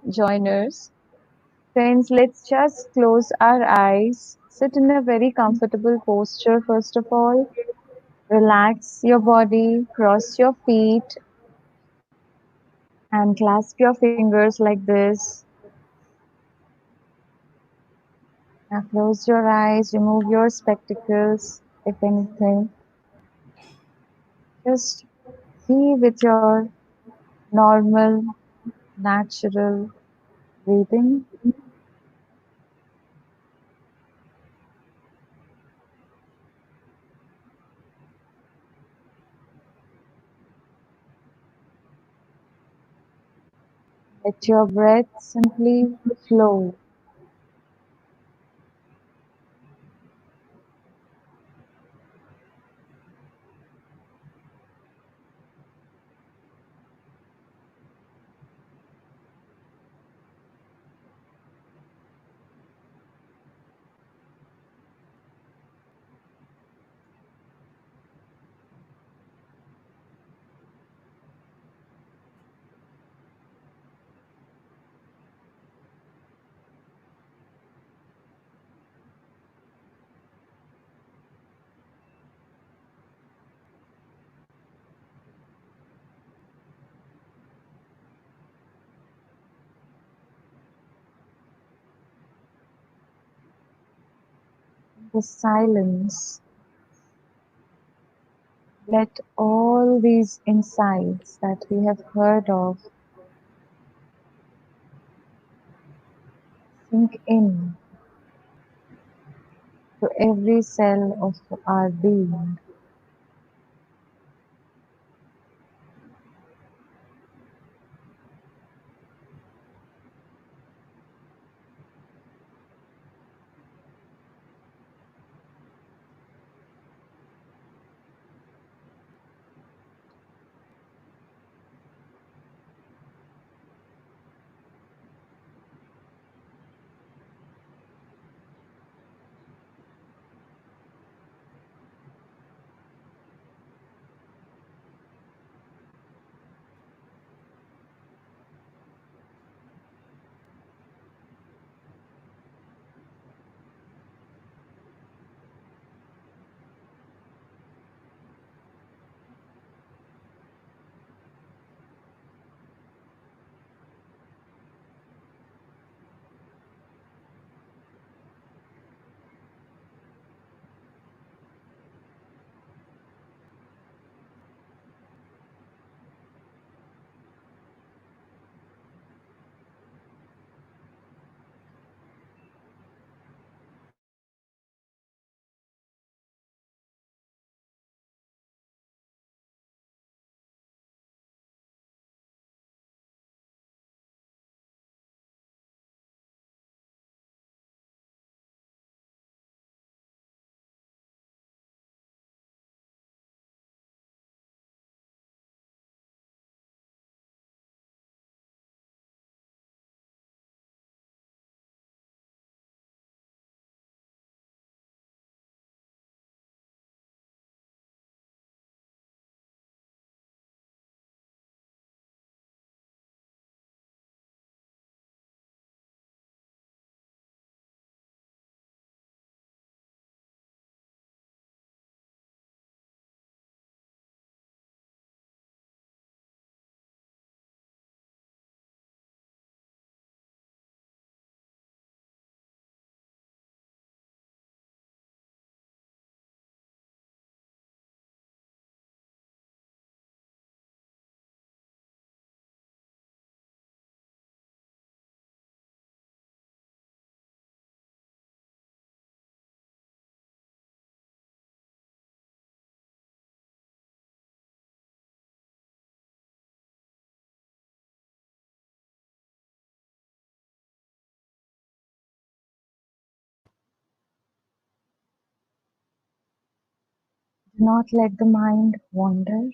joiners. Friends, let's just close our eyes, sit in a very comfortable posture first of all. Relax your body, cross your feet, and clasp your fingers like this. Now close your eyes, remove your spectacles, if anything. Just be with your normal, natural breathing. Let your breath simply flow. The silence. Let all these insights that we have heard of sink in to every cell of our being. not let the mind wander.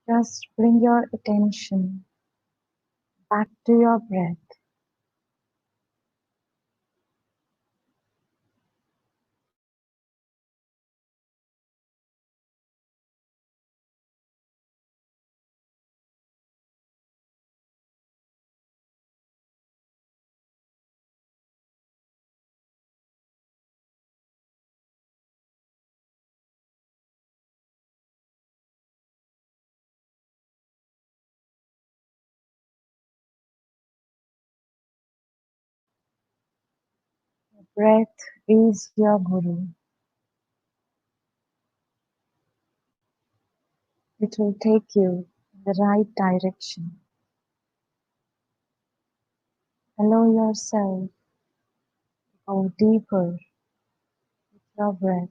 Just bring your attention back to your breath. Breath is your guru. It will take you in the right direction. Allow yourself to go deeper with your breath.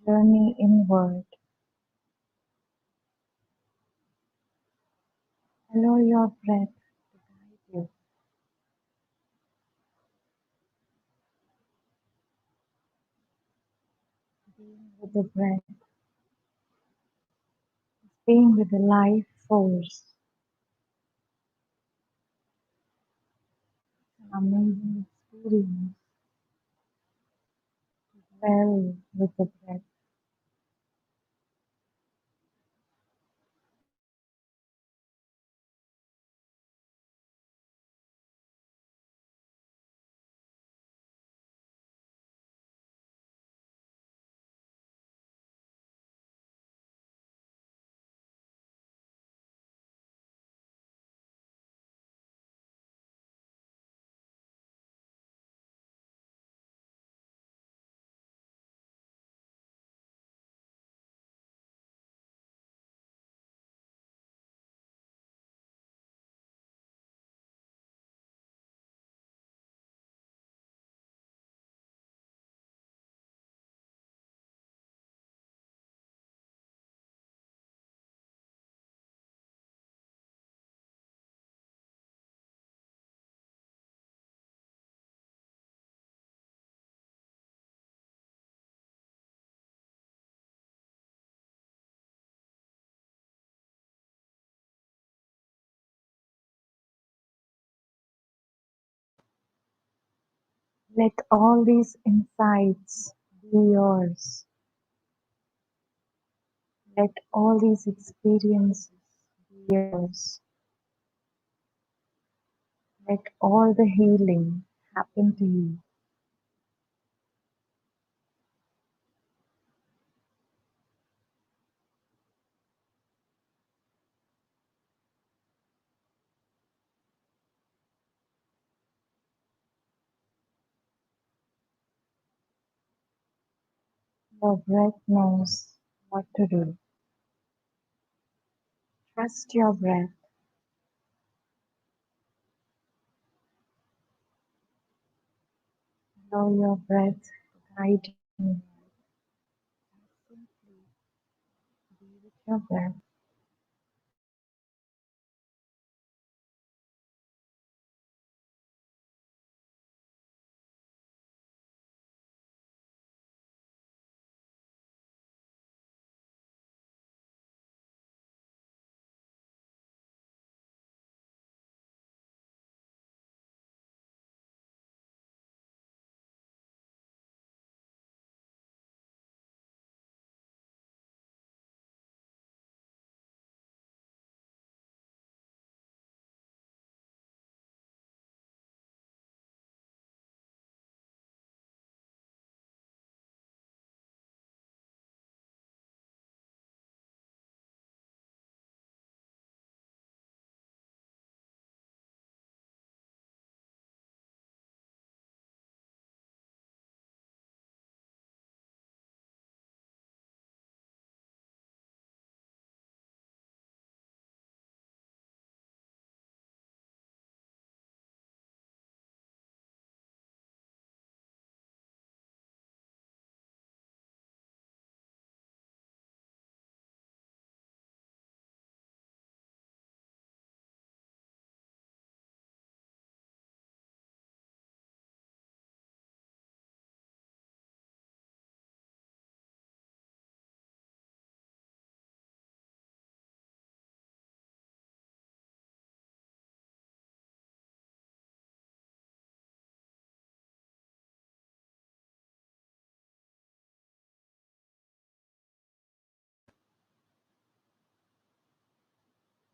Journey inward. Allow your breath to guide you. Being with the breath, being with the life force. An amazing experience to dwell with the breath. Let all these insights be yours. Let all these experiences be yours. Let all the healing happen to you. Your breath knows what to do. Trust your breath. Allow your breath to guide you. Simply be with your breath.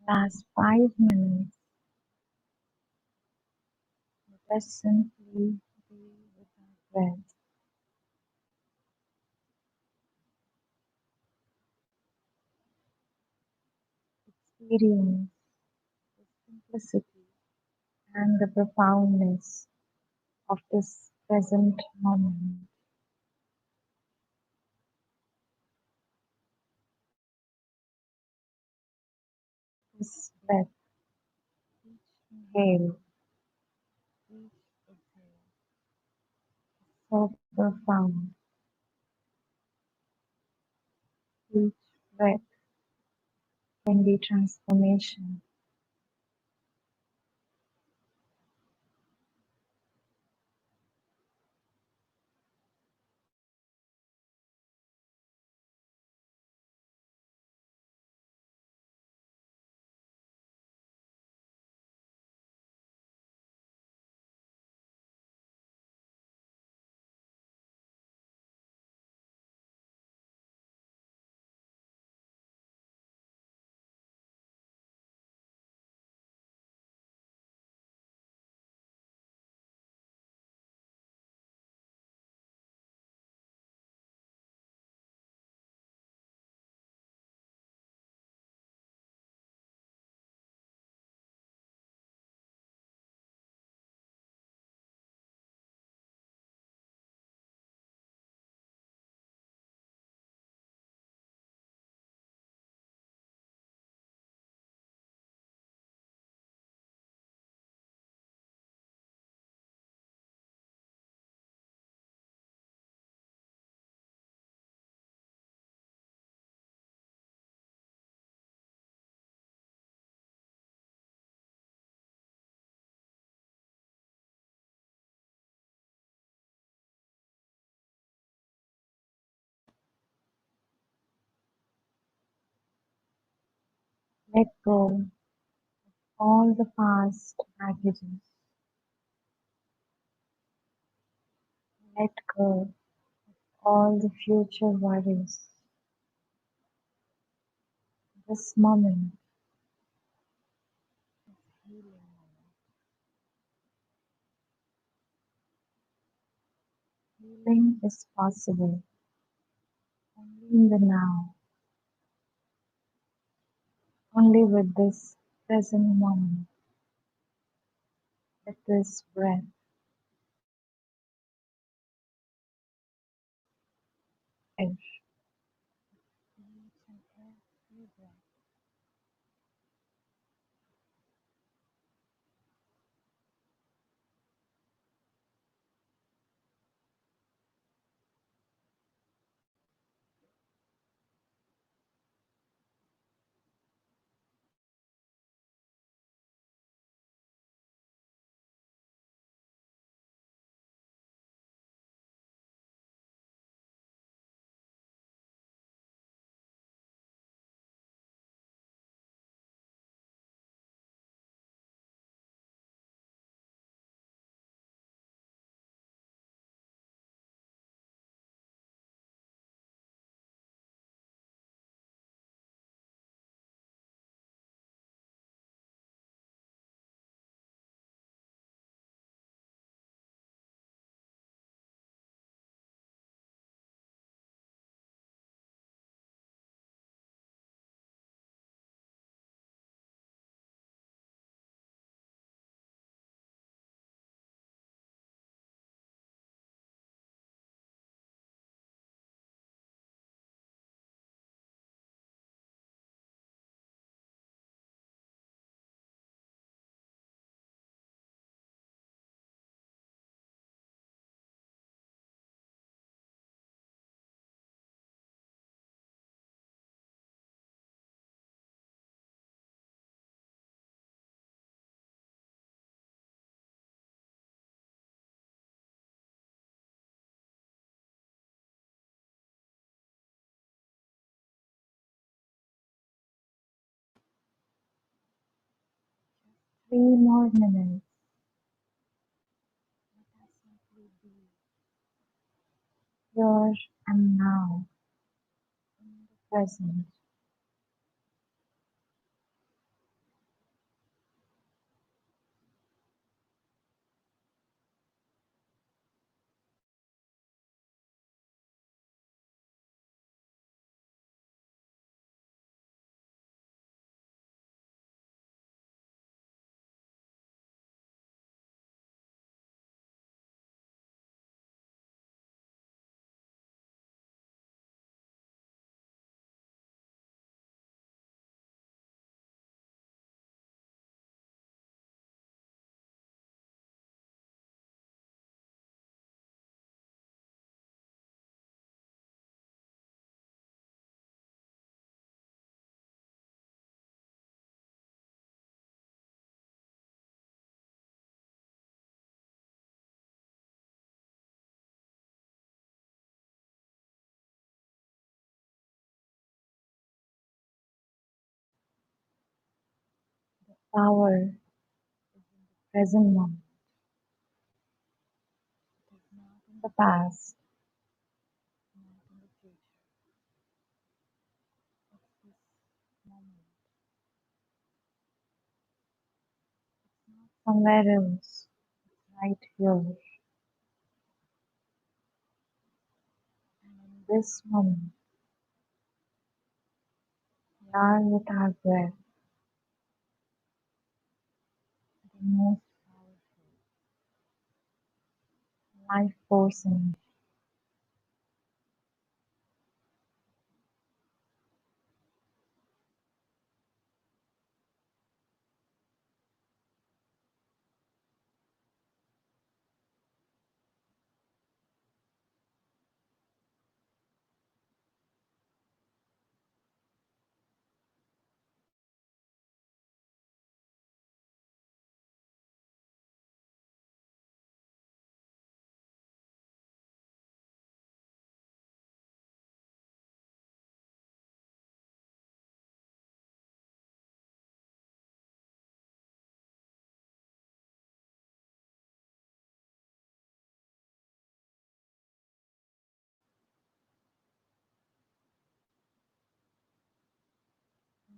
Last 5 minutes, let us simply be with our breath. Experience the simplicity and the profoundness of this present moment. This breath, each inhale, each exhale, so profound. Each breath can be transformation. Let go all the past baggages. Let go all the future worries. This moment is healing moment. Healing is possible only in the now, only with this present moment, with this breath. Each and every breath. 3 more minutes. Let us simply be here and now, in the present. power is in the present moment. It is not in the past, not in the future. It's this moment. It's not somewhere else. It's right here. And in this moment, we are with our breath, the most powerful life force in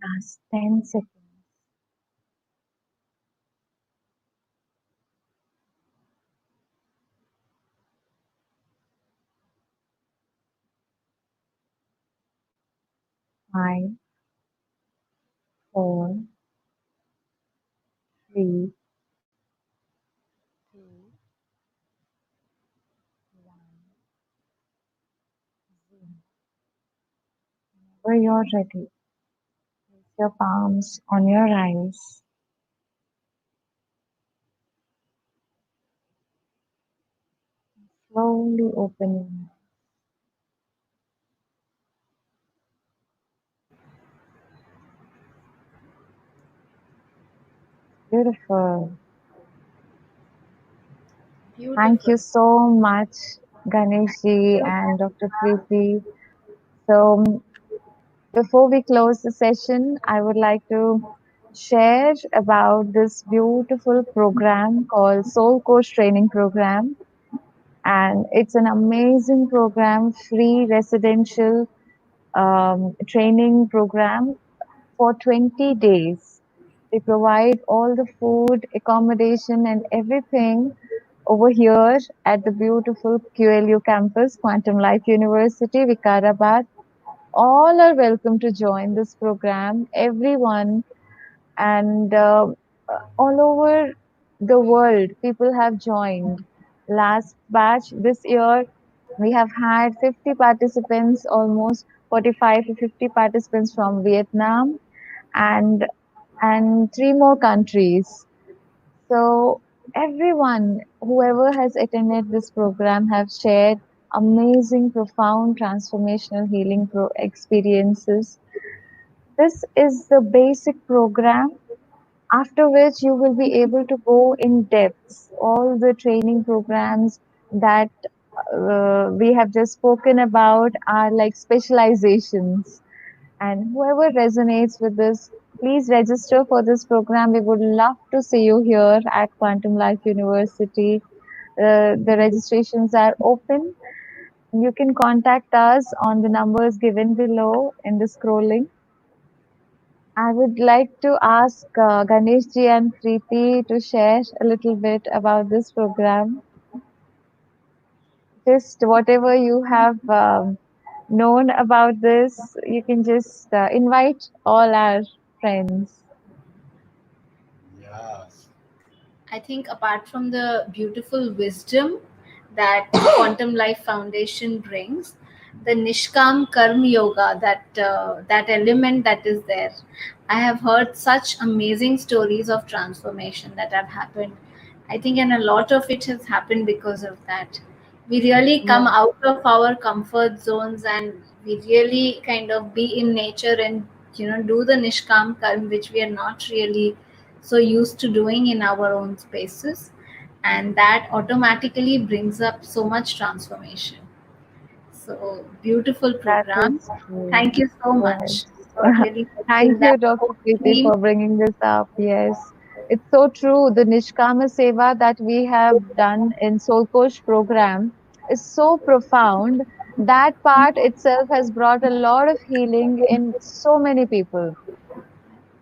last 10 seconds. 5, 4, 3, 2, 1, 0. Whenever you're ready, place your palms on your eyes. Slowly open your eyes. Beautiful. Thank you so much, Ganeshji and Dr. Preeti. So, before we close the session, I would like to share about this beautiful program called Soul Coach Training Program. And it's an amazing program, free residential training program for 20 days. They provide all the food, accommodation, and everything over here at the beautiful QLU campus, Quantum Life University, Vikarabad. All are welcome to join this program. Everyone and all over the world, people have joined. Last batch this year, we have had 50 participants, almost 45 to 50 participants from Vietnam and three more countries. So everyone, whoever has attended this program, have shared amazing, profound, transformational healing experiences. This is the basic program, after which you will be able to go in depths. All the training programs that we have just spoken about are like specializations. And whoever resonates with this, please register for this program. We would love to see you here at Quantum Life University. The registrations are open. You can contact us on the numbers given below in the scrolling. I would like to ask Ganeshji and Preeti to share a little bit about this program. Just whatever you have known about this, you can just invite all our friends. Yes. I think apart from the beautiful wisdom that Quantum Life Foundation brings, the Nishkam Karma Yoga, that element that is there, I have heard such amazing stories of transformation that have happened. I think, and a lot of it has happened because of that. We really come out of our comfort zones, and we really kind of be in nature and do the Nishkam Karma, which we are not really so used to doing in our own spaces, and that automatically brings up so much transformation. So beautiful That program. is true. Thank you so Yes. much. really Thank you, Dr. Preeti, for bringing this up. Yes, it's so true. The Nishkama Seva that we have done in Soul Coach program is so profound. That part itself has brought a lot of healing in so many people.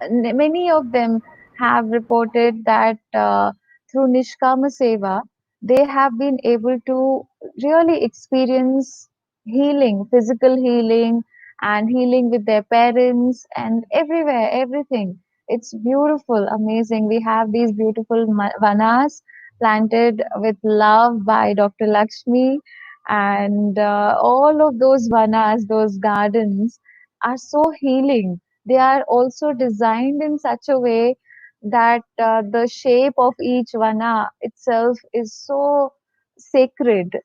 Many of them have reported that through Nishkama Seva, they have been able to really experience healing, physical healing, and healing with their parents and everywhere, everything. It's beautiful, amazing. We have these beautiful vanas planted with love by Dr. Lakshmi, and all of those vanas, those gardens, are so healing. They are also designed in such a way that the shape of each vana itself is so sacred.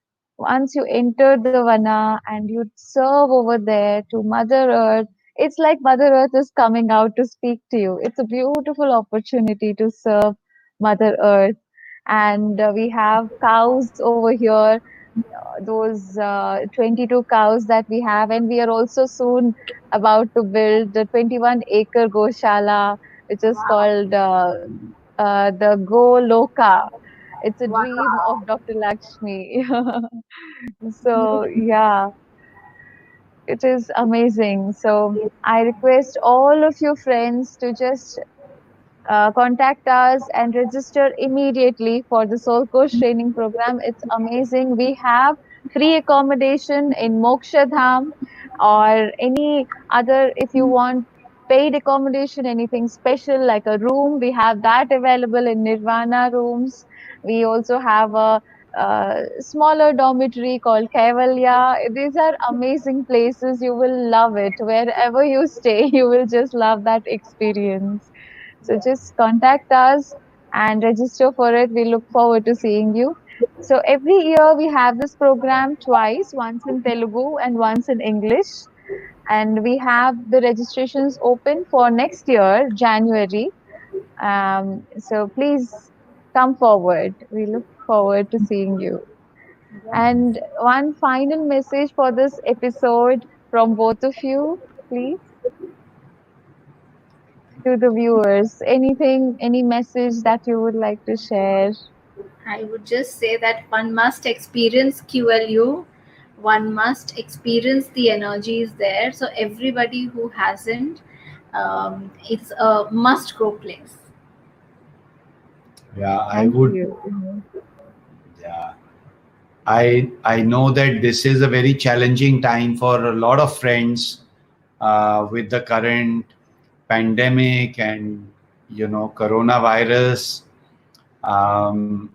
Once you enter the vana and you serve over there to Mother Earth, it's like Mother Earth is coming out to speak to you. It's a beautiful opportunity to serve Mother Earth. And we have cows over here, those 22 cows that we have, and we are also soon about to build the 21-acre Goshala, which is called the Go Loka. It's a dream of Dr. Lakshmi. So, yeah, it is amazing. So, I request all of you friends to just contact us and register immediately for the Soul Coach training program. It's amazing. We have free accommodation in Moksha Dham or any other, if you want paid accommodation, anything special like a room, we have that available in Nirvana rooms. We also have a smaller dormitory called Kaivalya. These are amazing places. You will love it. Wherever you stay, you will just love that experience. So just contact us and register for it. We look forward to seeing you. So every year we have this program twice, once in Telugu and once in English. And we have the registrations open for next year, January. So please come forward. We look forward to seeing you. And one final message for this episode from both of you, please, to the viewers. Anything, any message that you would like to share? I would just say that one must experience QLU, one must experience the energies there. So everybody who hasn't, it's a must go place. Yeah, I Thank would. you. Yeah, I know that this is a very challenging time for a lot of friends with the current pandemic and coronavirus. I'm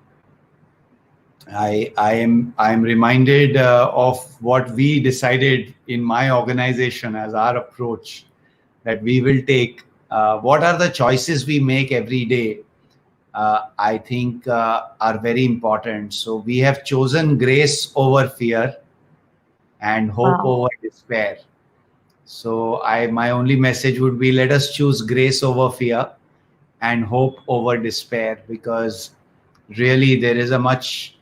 reminded of what we decided in my organization as our approach that we will take. What are the choices we make every day? I think are very important. So we have chosen grace over fear and hope over despair. So my only message would be, let us choose grace over fear and hope over despair, because really there is a much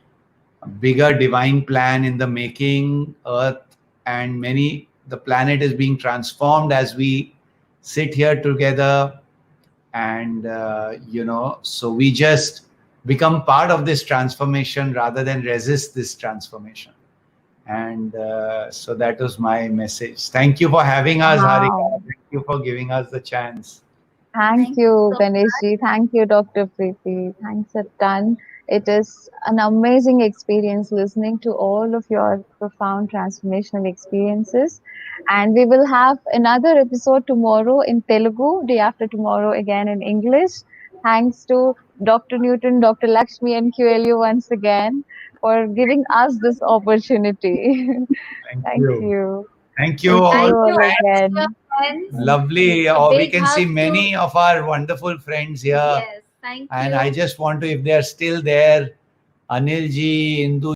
bigger divine plan in the making. Earth and the planet is being transformed as we sit here together. And so we just become part of this transformation rather than resist this transformation. And so that was my message. Thank you for having us, Harika. Thank you for giving us the chance. Thank you, Ganeshji. Thank you, Dr. Preeti. Thanks a ton. It is an amazing experience listening to all of your profound transformational experiences. And we will have another episode tomorrow in Telugu, day after tomorrow again in English. Thanks to Dr. Newton, Dr. Lakshmi, and QLU once again for giving us this opportunity. Thank you. Thank you all again. Lovely. We can see many of our wonderful friends here. Yes, thank you. And I just want to, if they are still there, Anilji, Indu